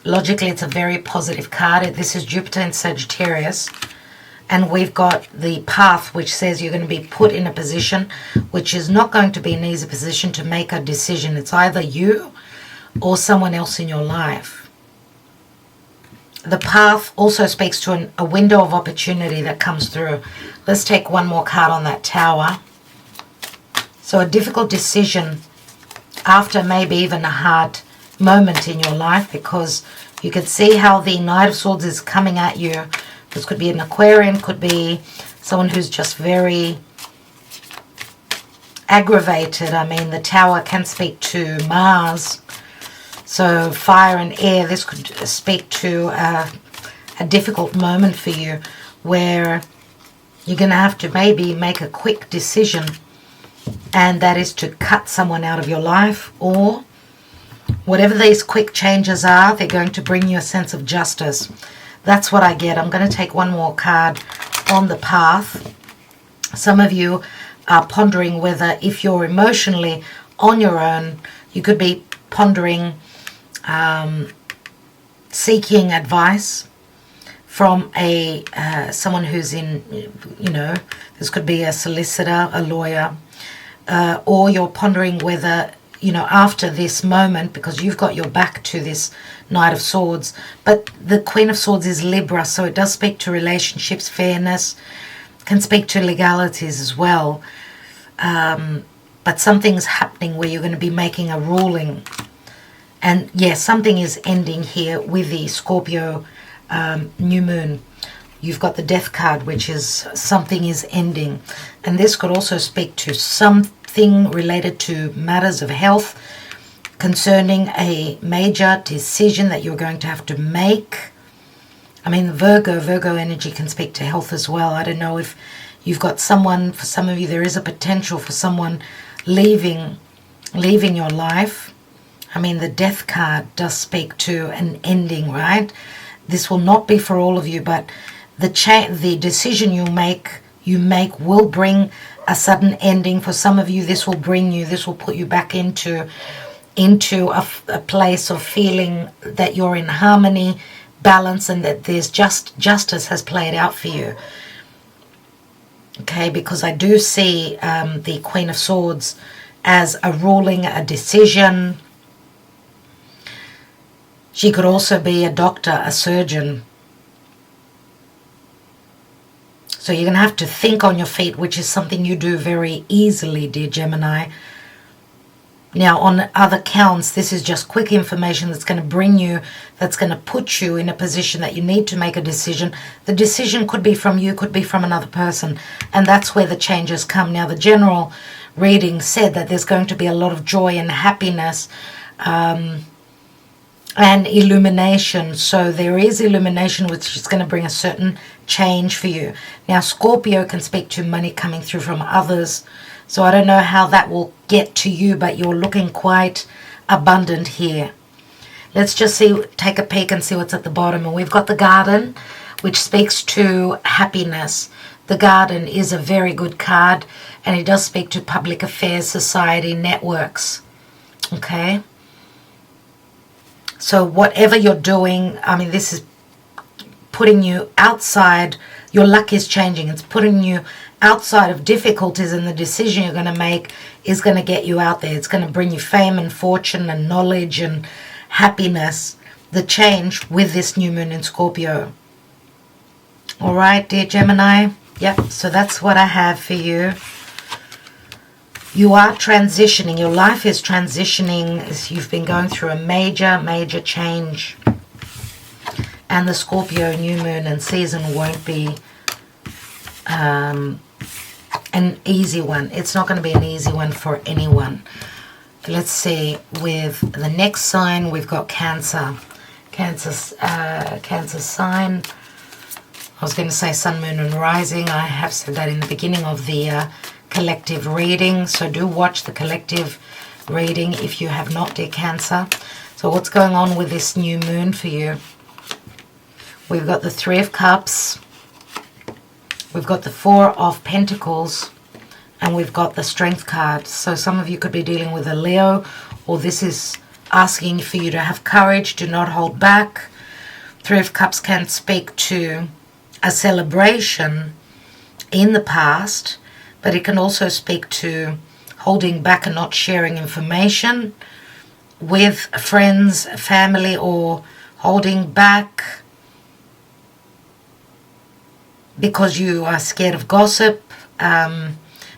Logically, it's a very positive card. This is Jupiter in Sagittarius. And we've got the path, which says you're going to be put in a position which is not going to be an easy position to make a decision. It's either you or someone else in your life. The path also speaks to a window of opportunity that comes through. Let's take one more card on that Tower. So a difficult decision after maybe even a hard moment in your life, because you could see how the Knight of Swords is coming at you. This could be an Aquarian, could be someone who's just very aggravated. I mean, the Tower can speak to Mars. So fire and air, this could speak to a difficult moment for you, where you're going to have to maybe make a quick decision, and that is to cut someone out of your life, or whatever these quick changes are, they're going to bring you a sense of justice. That's what I get. I'm going to take one more card on the path. Some of you are pondering whether, if you're emotionally on your own, you could be pondering seeking advice from someone who's in, this could be a solicitor, a lawyer, or you're pondering whether, after this moment, because you've got your back to this Knight of Swords, but the Queen of Swords is Libra, so it does speak to relationships, fairness, can speak to legalities as well. But something's happening where you're going to be making a ruling. And yes, something is ending here with the Scorpio new moon. You've got the Death card, which is something is ending. And this could also speak to something related to matters of health, concerning a major decision that you're going to have to make. I mean, Virgo energy can speak to health as well. I don't know if you've got someone, for some of you, there is a potential for someone leaving your life. I mean, the Death card does speak to an ending, right? This will not be for all of you, but the decision you make will bring a sudden ending. For some of you, this will put you back into a place of feeling that you're in harmony, balance, and that there's justice has played out for you. Okay, because I do see the Queen of Swords as a ruling, a decision. She could also be a doctor, a surgeon. So you're going to have to think on your feet, which is something you do very easily, dear Gemini. Now, on other counts, this is just quick information that's going to put you in a position that you need to make a decision. The decision could be from you, could be from another person, and that's where the changes come. Now, the general reading said that there's going to be a lot of joy and happiness and illumination. So there is illumination, which is going to bring a certain change for you. Now, Scorpio can speak to money coming through from others. So I don't know how that will get to you, but you're looking quite abundant here. Let's just take a peek and see what's at the bottom. And we've got the Garden, which speaks to happiness. The Garden is a very good card, and it does speak to public affairs, society, networks. Okay? So whatever you're doing, I mean, this is putting you outside. Your luck is changing. It's putting you outside of difficulties, and the decision you're going to make is going to get you out there. It's going to bring you fame and fortune and knowledge and happiness. the change with this new moon in Scorpio. All right, dear Gemini. Yep, so that's what I have for you. You are transitioning. Your life is transitioning as you've been going through a major change. And the Scorpio new moon and season won't be an easy one. It's not going to be an easy one for anyone. Let's see, with the next sign, we've got Cancer. Cancer sign. I was going to say Sun, Moon and Rising. I have said that in the beginning of the collective reading. So do watch the collective reading if you have not, dear Cancer. So what's going on with this new moon for you? We've got the Three of Cups. We've got the Four of Pentacles. And we've got the Strength card. So some of you could be dealing with a Leo, or this is asking for you to have courage, do not hold back. Three of Cups can speak to a celebration in the past, but it can also speak to holding back and not sharing information with friends, family, or holding back because you are scared of gossip.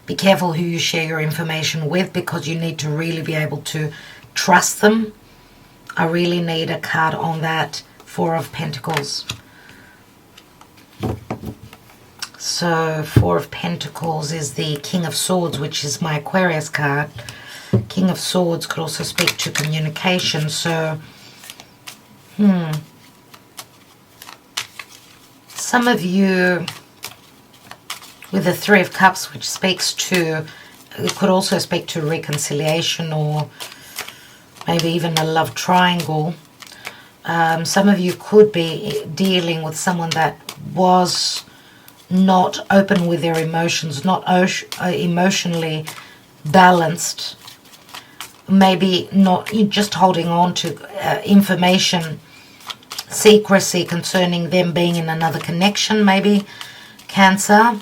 Be careful who you share your information with, because you need to really be able to trust them. I really need a card on that. Four of Pentacles. So Four of Pentacles is the King of Swords, which is my Aquarius card. King of Swords could also speak to communication. So some of you with the Three of Cups, which speaks to, it could also speak to reconciliation, or maybe even a love triangle. Some of you could be dealing with someone that was not open with their emotions, not emotionally balanced, maybe not, just holding on to information, secrecy concerning them being in another connection, maybe, Cancer.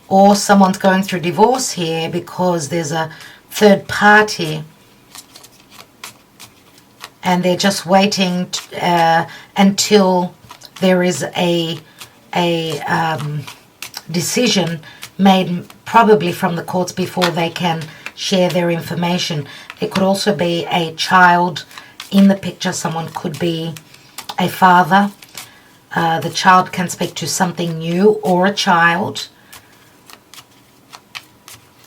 Or someone's going through divorce here because there's a third party and they're just waiting until there is a decision made, probably from the courts, before they can share their information. There could also be a child in the picture. Someone could be a father. The child can speak to something new, or a child.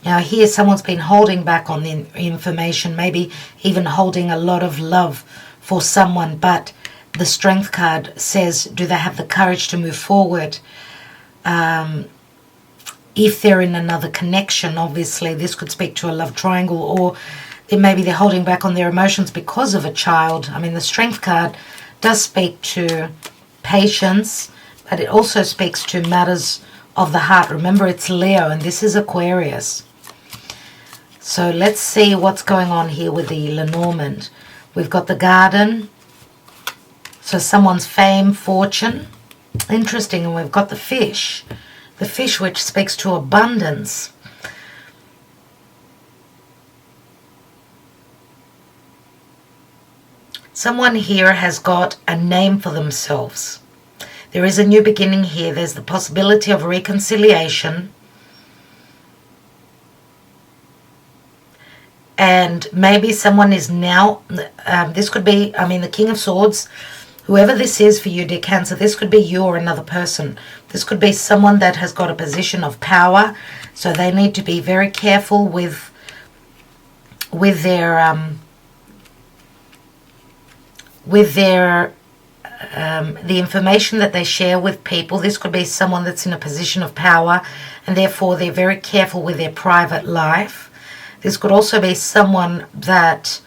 Now here someone's been holding back on the information, maybe even holding a lot of love for someone, but the Strength card says, do they have the courage to move forward? If they're in another connection, obviously this could speak to a love triangle, or maybe they're holding back on their emotions because of a child. I mean, the Strength card does speak to patience, but it also speaks to matters of the heart. Remember, it's Leo and this is Aquarius. So let's see what's going on here with the Lenormand. We've got the Garden. So someone's fame, fortune. Interesting. And we've got the Fish. The Fish, which speaks to abundance. Someone here has got a name for themselves. There is a new beginning here. There's the possibility of reconciliation. And maybe someone is now, this could be, I mean, the King of Swords, whoever this is for you, dear Cancer, this could be you or another person. This could be someone that has got a position of power, so they need to be very careful with their the information that they share with people. This could be someone that's in a position of power, and therefore they're very careful with their private life. This could also be someone that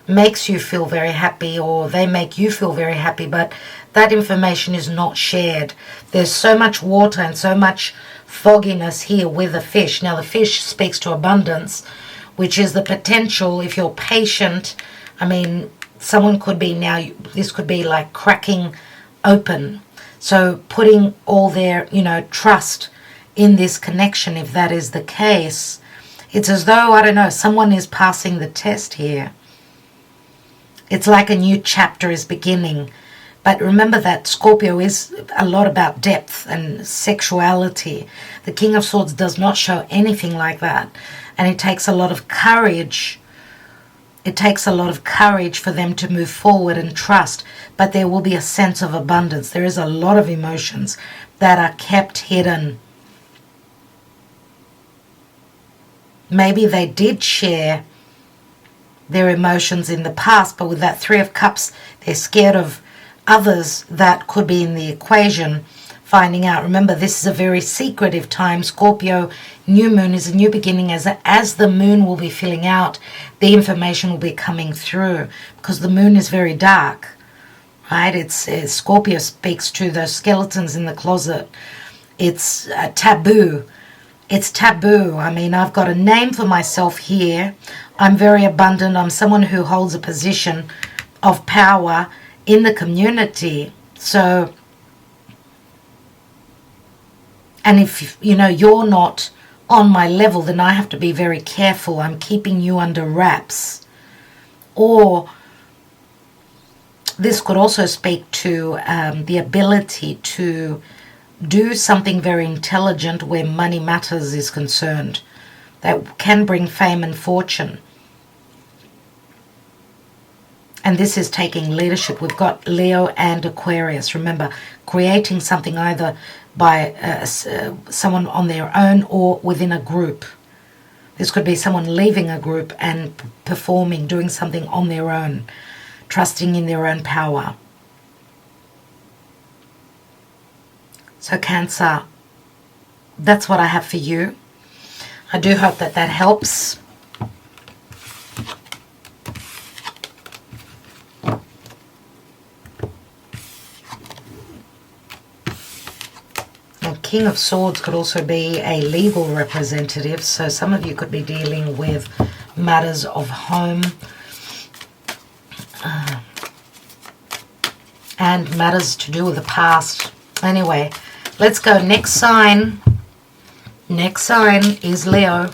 makes you feel very happy, or they make you feel very happy, but that information is not shared. There's so much water and so much fogginess here with the Fish. Now the Fish speaks to abundance, which is the potential, if you're patient. I mean, someone could be now, this could be like cracking open. So putting all their, trust in this connection, if that is the case. It's as though, I don't know, someone is passing the test here. It's like a new chapter is beginning. But remember that Scorpio is a lot about depth and sexuality. The King of Swords does not show anything like that. And it takes a lot of courage. It takes a lot of courage for them to move forward and trust. But there will be a sense of abundance. There is a lot of emotions that are kept hidden. Maybe they did share their emotions in the past, but with that Three of Cups, they're scared of others that could be in the equation finding out. Remember, this is a very secretive time. Scorpio, new moon is a new beginning. As the moon will be filling out, the information will be coming through, because the moon is very dark, right? Scorpio speaks to those skeletons in the closet. It's taboo. It's taboo. I mean, I've got a name for myself here. I'm very abundant. I'm someone who holds a position of power in the community. So, and if, you know, you're not on my level, then I have to be very careful. I'm keeping you under wraps. Or this could also speak to the ability to do something very intelligent where money matters is concerned. That can bring fame and fortune. And this is taking leadership. We've got Leo and Aquarius. Remember, creating something either by someone on their own or within a group. This could be someone leaving a group and performing, doing something on their own, trusting in their own power. So Cancer, that's what I have for you. I do hope that that helps. King of Swords could also be a legal representative, so some of you could be dealing with matters of home and matters to do with the past. Anyway, let's go. Next sign. Next sign is Leo.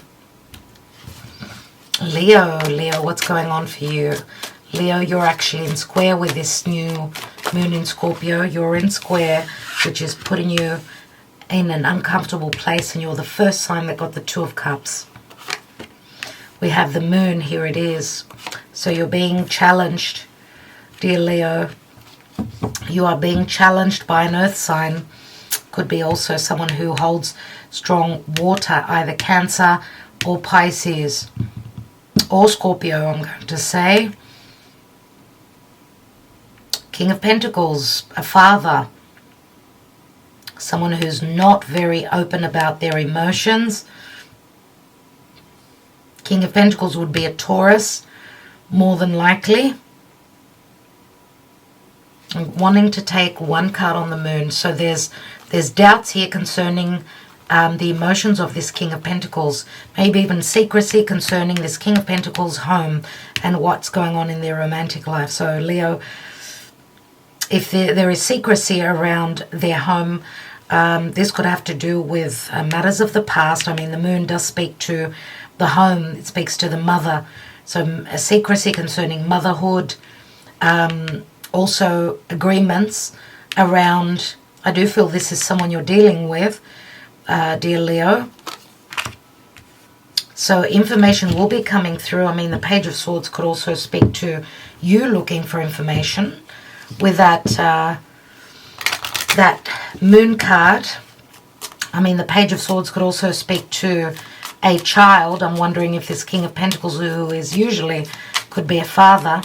Leo, what's going on for you? Leo, you're actually in square with this new moon in Scorpio. You're in square, which is putting you in an uncomfortable place, and you're the first sign that got the Two of Cups. We have the moon, here it is. So you're being challenged, dear Leo. You are being challenged by an earth sign. Could be also someone who holds strong water, either Cancer or Pisces or Scorpio, I'm going to say. King of Pentacles, a father. Someone who's not very open about their emotions. King of Pentacles would be a Taurus, more than likely. And wanting to take one card on the moon. So there's doubts here concerning the emotions of this King of Pentacles. Maybe even secrecy concerning this King of Pentacles home and what's going on in their romantic life. So Leo, if there is secrecy around their home, this could have to do with matters of the past. I mean, the moon does speak to the home. It speaks to the mother. So a secrecy concerning motherhood. Also agreements around, I do feel this is someone you're dealing with, dear Leo. So information will be coming through. I mean, the Page of Swords could also speak to you looking for information with that moon card. I mean, the Page of Swords could also speak to a child. I'm wondering if this King of Pentacles, who is usually, could be a father.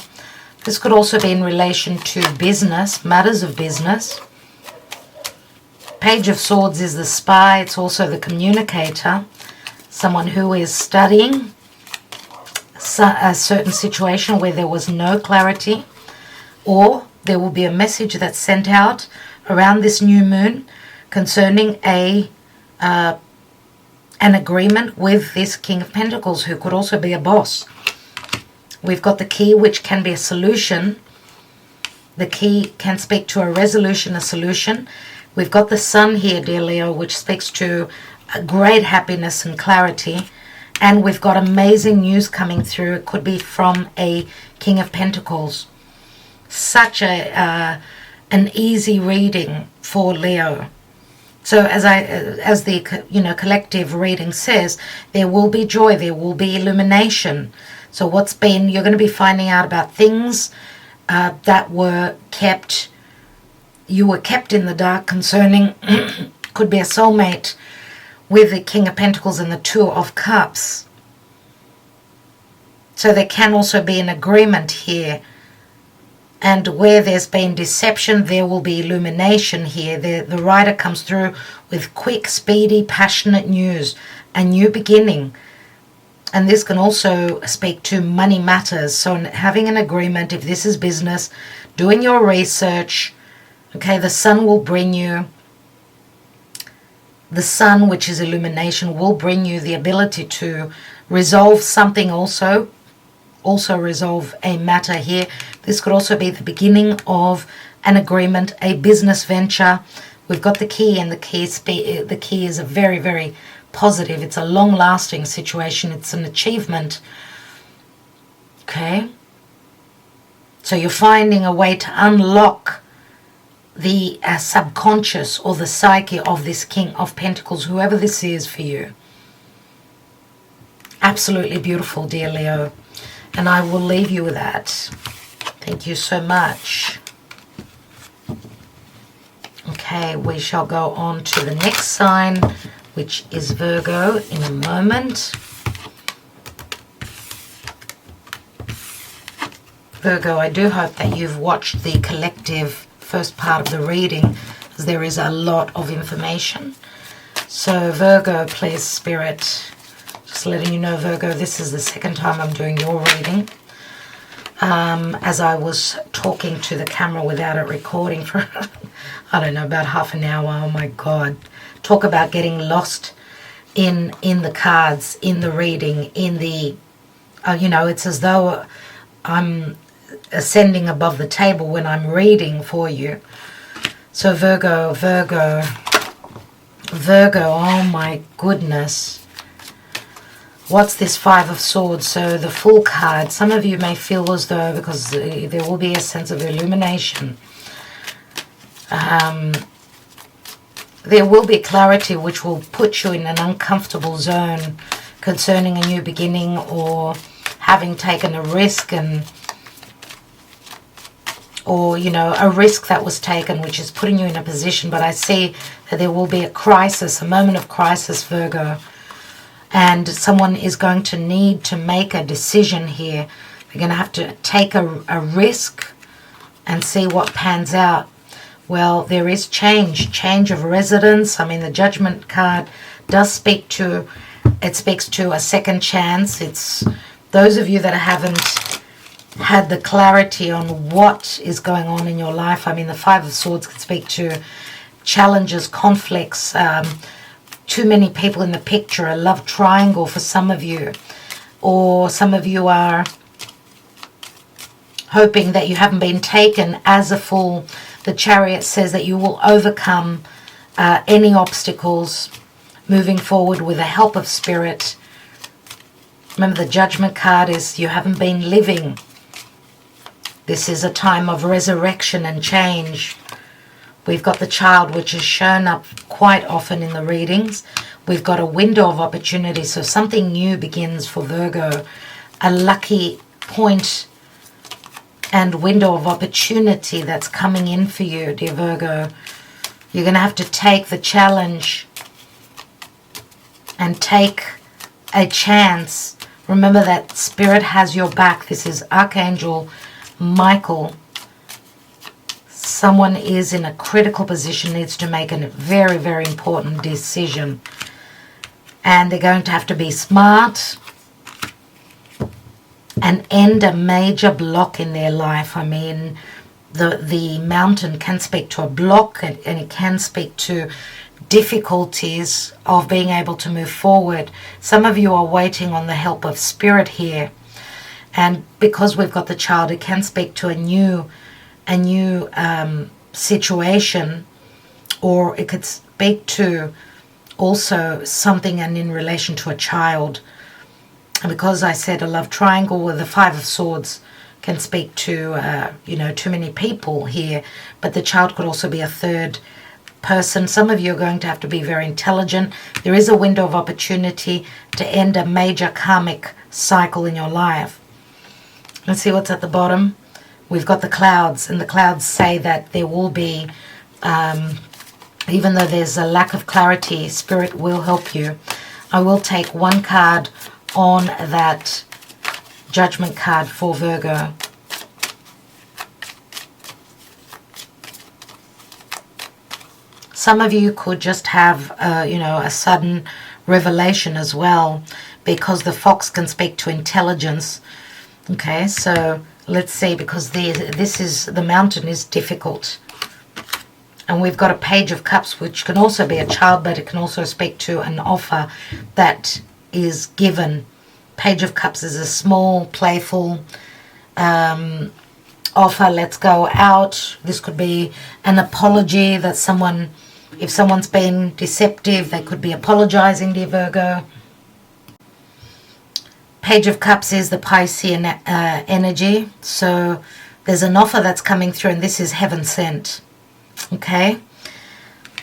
This could also be in relation to business, matters of business. Page of Swords is the spy. It's also the communicator. Someone who is studying a certain situation where there was no clarity, or there will be a message that's sent out around this new moon concerning an agreement with this King of Pentacles, who could also be a boss. We've got the key, which can be a solution. The key can speak to a resolution, a solution. We've got the Sun here, dear Leo, which speaks to a great happiness and clarity. And we've got amazing news coming through. It could be from a King of Pentacles. such an easy reading for Leo. So as the collective reading says, there will be joy, there will be illumination. So you're going to be finding out about things that you were kept in the dark concerning, could be a soulmate with the King of Pentacles and the Two of Cups. So there can also be an agreement here. And where there's been deception, there will be illumination here. The writer comes through with quick, speedy, passionate news, a new beginning. And this can also speak to money matters. So having an agreement, if this is business, doing your research, okay, the sun will bring you, the sun, which is illumination, will bring you the ability to resolve something also resolve a matter here. This could also be the beginning of an agreement, a business venture. We've got the key, and the key is a very, very positive. It's a long-lasting situation. It's an achievement. Okay? So you're finding a way to unlock the subconscious or the psyche of this King of Pentacles, whoever this is for you. Absolutely beautiful, dear Leo. And I will leave you with that. Thank you so much. Okay, we shall go on to the next sign, which is Virgo, in a moment. Virgo, I do hope that you've watched the collective first part of the reading, as there is a lot of information. So Virgo, please, Spirit, just letting you know, Virgo, this is the second time I'm doing your reading. As I was talking to the camera without it recording for, I don't know, about half an hour. Oh my God. Talk about getting lost in the cards, in the reading, in the, it's as though I'm ascending above the table when I'm reading for you. So Virgo, oh my goodness. What's this Five of Swords? So the Fool card. Some of you may feel as though, because there will be a sense of illumination, there will be clarity which will put you in an uncomfortable zone concerning a new beginning, or having taken a risk, or a risk that was taken which is putting you in a position. But I see that there will be a crisis, a moment of crisis, Virgo. And someone is going to need to make a decision here. They're going to have to take a risk and see what pans out. Well, there is change of residence. I mean, the Judgment card does speak to, it speaks to a second chance. It's those of you that haven't had the clarity on what is going on in your life. I mean, the Five of Swords can speak to challenges, conflicts, too many people in the picture, a love triangle for some of you. Or some of you are hoping that you haven't been taken as a fool. The Chariot says that you will overcome any obstacles moving forward with the help of Spirit. Remember, the Judgment card is you haven't been living. This is a time of resurrection and change. We've got the Child, which has shown up quite often in the readings. We've got a window of opportunity, so something new begins for Virgo. A lucky point and window of opportunity that's coming in for you, dear Virgo. You're going to have to take the challenge and take a chance. Remember that Spirit has your back. This is Archangel Michael. Someone is in a critical position, needs to make a very, very important decision. And they're going to have to be smart and end a major block in their life. I mean, the mountain can speak to a block, and it can speak to difficulties of being able to move forward. Some of you are waiting on the help of Spirit here. And because we've got the Child, it can speak to a new situation, or it could speak to also something and in relation to a child. And because I said a love triangle with the Five of Swords can speak to, you know, too many people here, but the child could also be a third person. Some of you are going to have to be very intelligent. There is a window of opportunity to end a major karmic cycle in your life. Let's see what's at the bottom. We've got the clouds, and the clouds say that there will be, even though there's a lack of clarity, Spirit will help you. I will take one card on that Judgment card for Virgo. Some of you could just have, you know, a sudden revelation as well, because the fox can speak to intelligence. Okay, so let's see, because the mountain is difficult. And we've got a Page of Cups, which can also be a child, but it can also speak to an offer that is given. Page of Cups is a small, playful offer. Let's go out. This could be an apology that someone, if someone's been deceptive, they could be apologizing, dear Virgo. Page of Cups is the Piscean energy. So there's an offer that's coming through, and this is heaven sent. Okay.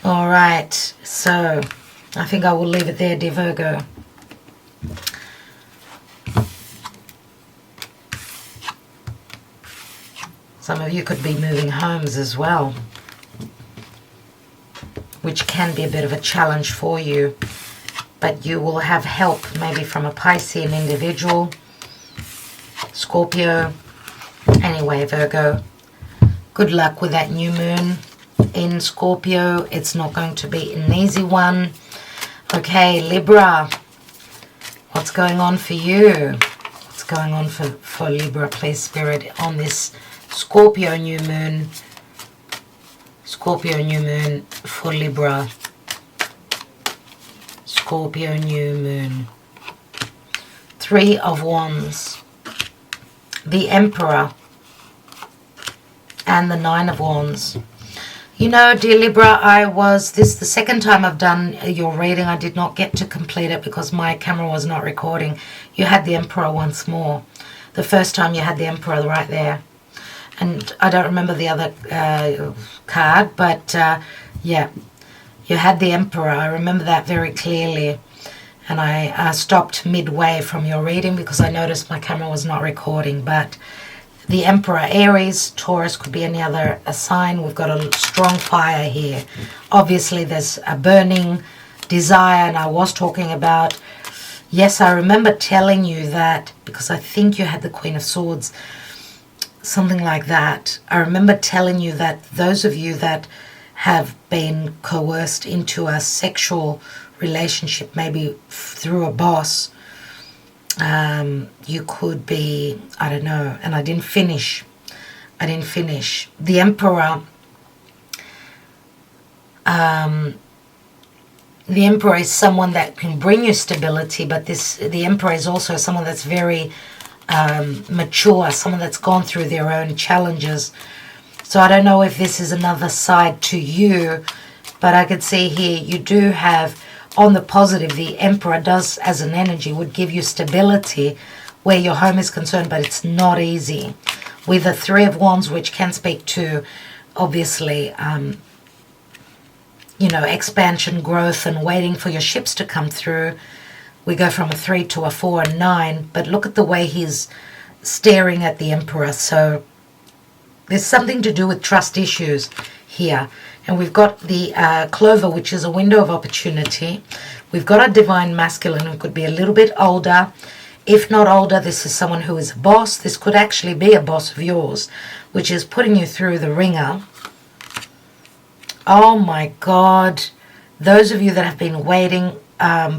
All right. So I think I will leave it there, dear Virgo. Some of you could be moving homes as well, which can be a bit of a challenge for you. But you will have help maybe from a Piscean individual, Scorpio. Anyway, Virgo, good luck with that new moon in Scorpio. It's not going to be an easy one. Okay, Libra, what's going on for you? What's going on for Libra, please, Spirit, on this Scorpio new moon? Scorpio new moon for Libra. Scorpio new moon. Three of Wands, the Emperor, and the Nine of Wands. You know, dear Libra, this is the second time I've done your reading. I did not get to complete it because my camera was not recording. You had the Emperor once more. The first time you had the Emperor right there. And I don't remember the other card, but yeah, you had the Emperor. I remember that very clearly. And I stopped midway from your reading because I noticed my camera was not recording. But the Emperor, Aries, Taurus, could be any other sign. We've got a strong fire here. Obviously, there's a burning desire, and I was talking about, yes, I remember telling you that, because I think you had the Queen of Swords, something like that. I remember telling you that those of you that have been coerced into a sexual relationship, maybe through a boss, you could be, I don't know, and I didn't finish. The Emperor, the Emperor is someone that can bring you stability, but the Emperor is also someone that's very mature, someone that's gone through their own challenges. So I don't know if this is another side to you, but I could see here you do have, on the positive, the Emperor does, as an energy, would give you stability where your home is concerned, but it's not easy. With the Three of Wands, which can speak to, obviously, you know, expansion, growth, and waiting for your ships to come through. We go from a 3 to a 4 and 9, but look at the way he's staring at the Emperor. So there's something to do with trust issues here. And we've got the Clover, which is a window of opportunity. We've got a Divine Masculine who could be a little bit older. If not older, this is someone who is a boss. This could actually be a boss of yours, which is putting you through the ringer. Oh my God. Those of you that have been waiting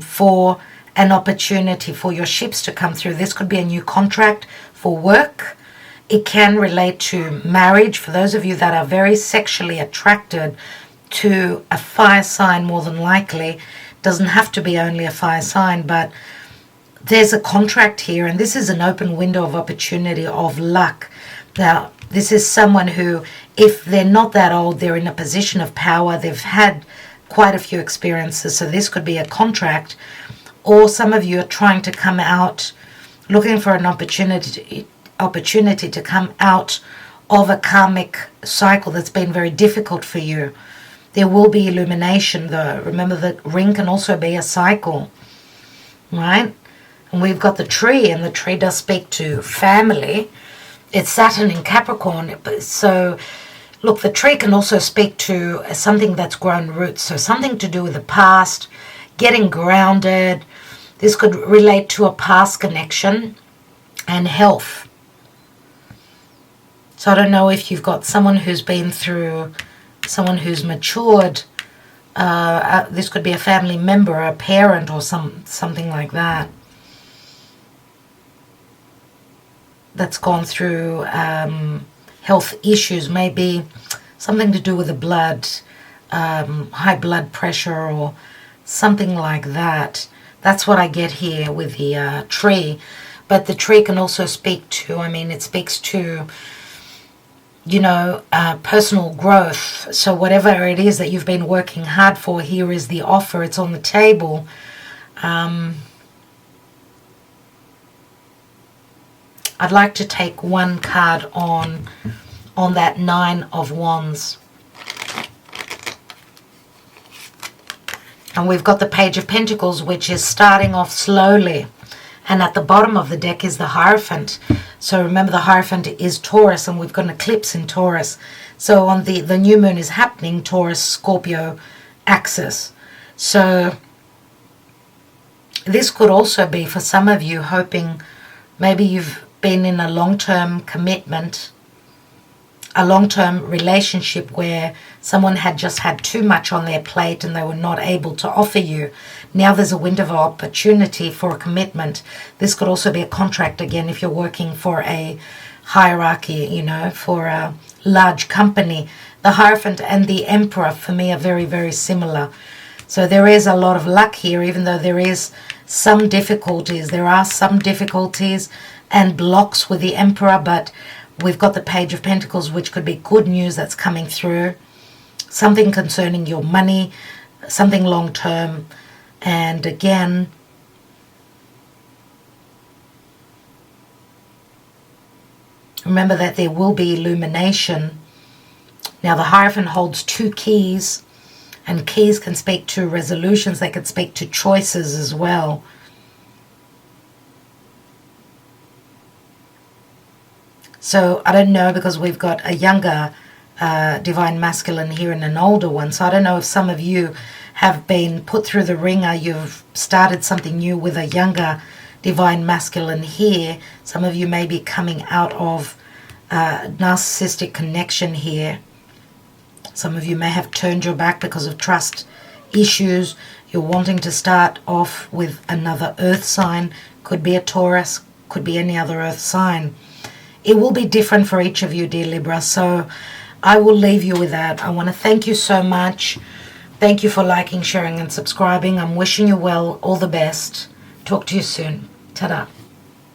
for an opportunity for your ships to come through. This could be a new contract for work. It can relate to marriage. For those of you that are very sexually attracted to a fire sign, more than likely, doesn't have to be only a fire sign, but there's a contract here, and this is an open window of opportunity, of luck. Now, this is someone who, if they're not that old, they're in a position of power. They've had quite a few experiences, so this could be a contract. Or some of you are trying to come out looking for an opportunity opportunity to come out of a karmic cycle that's been very difficult for you. There will be illumination though. Remember, the ring can also be a cycle, right? And we've got the tree, and the tree does speak to family. It's Saturn in Capricorn. So look, the tree can also speak to something that's grown roots. So something to do with the past, getting grounded. This could relate to a past connection and health. So I don't know if you've got someone who's been through, someone who's matured. This could be a family member, a parent, or something like that. That's gone through health issues, maybe something to do with the blood, high blood pressure or something like that. That's what I get here with the tree. But the tree can also speak to, I mean, it speaks to, you know, personal growth. So whatever it is that you've been working hard for, here is the offer. It's on the table. I'd like to take one card on that Nine of Wands. And we've got the Page of Pentacles, which is starting off slowly. And at the bottom of the deck is the Hierophant. So remember, the Hierophant is Taurus, and we've got an eclipse in Taurus. So on the new moon is happening, Taurus, Scorpio axis. So this could also be for some of you hoping, maybe you've been in a long-term commitment, a long-term relationship where someone had just had too much on their plate and they were not able to offer you. Now there's a window of opportunity for a commitment. This could also be a contract again if you're working for a hierarchy, you know, for a large company. The Hierophant and the Emperor for me are very, very similar. So there is a lot of luck here, even though there is some difficulties. There are some difficulties and blocks with the Emperor, but we've got the Page of Pentacles, which could be good news that's coming through. Something concerning your money, something long-term. And again, remember that there will be illumination. Now the Hierophant holds two keys, and keys can speak to resolutions. They can speak to choices as well. So I don't know, because we've got a younger divine masculine here and an older one. So I don't know if some of you have been put through the ringer. You've started something new with a younger divine masculine here. Some of you may be coming out of narcissistic connection here. Some of you may have turned your back because of trust issues. You're wanting to start off with another earth sign. Could be a Taurus, could be any other earth sign. It will be different for each of you, dear Libra. So I will leave you with that. I want to thank you so much. Thank you for liking, sharing, and subscribing. I'm wishing you well. All the best. Talk to you soon. Ta-da.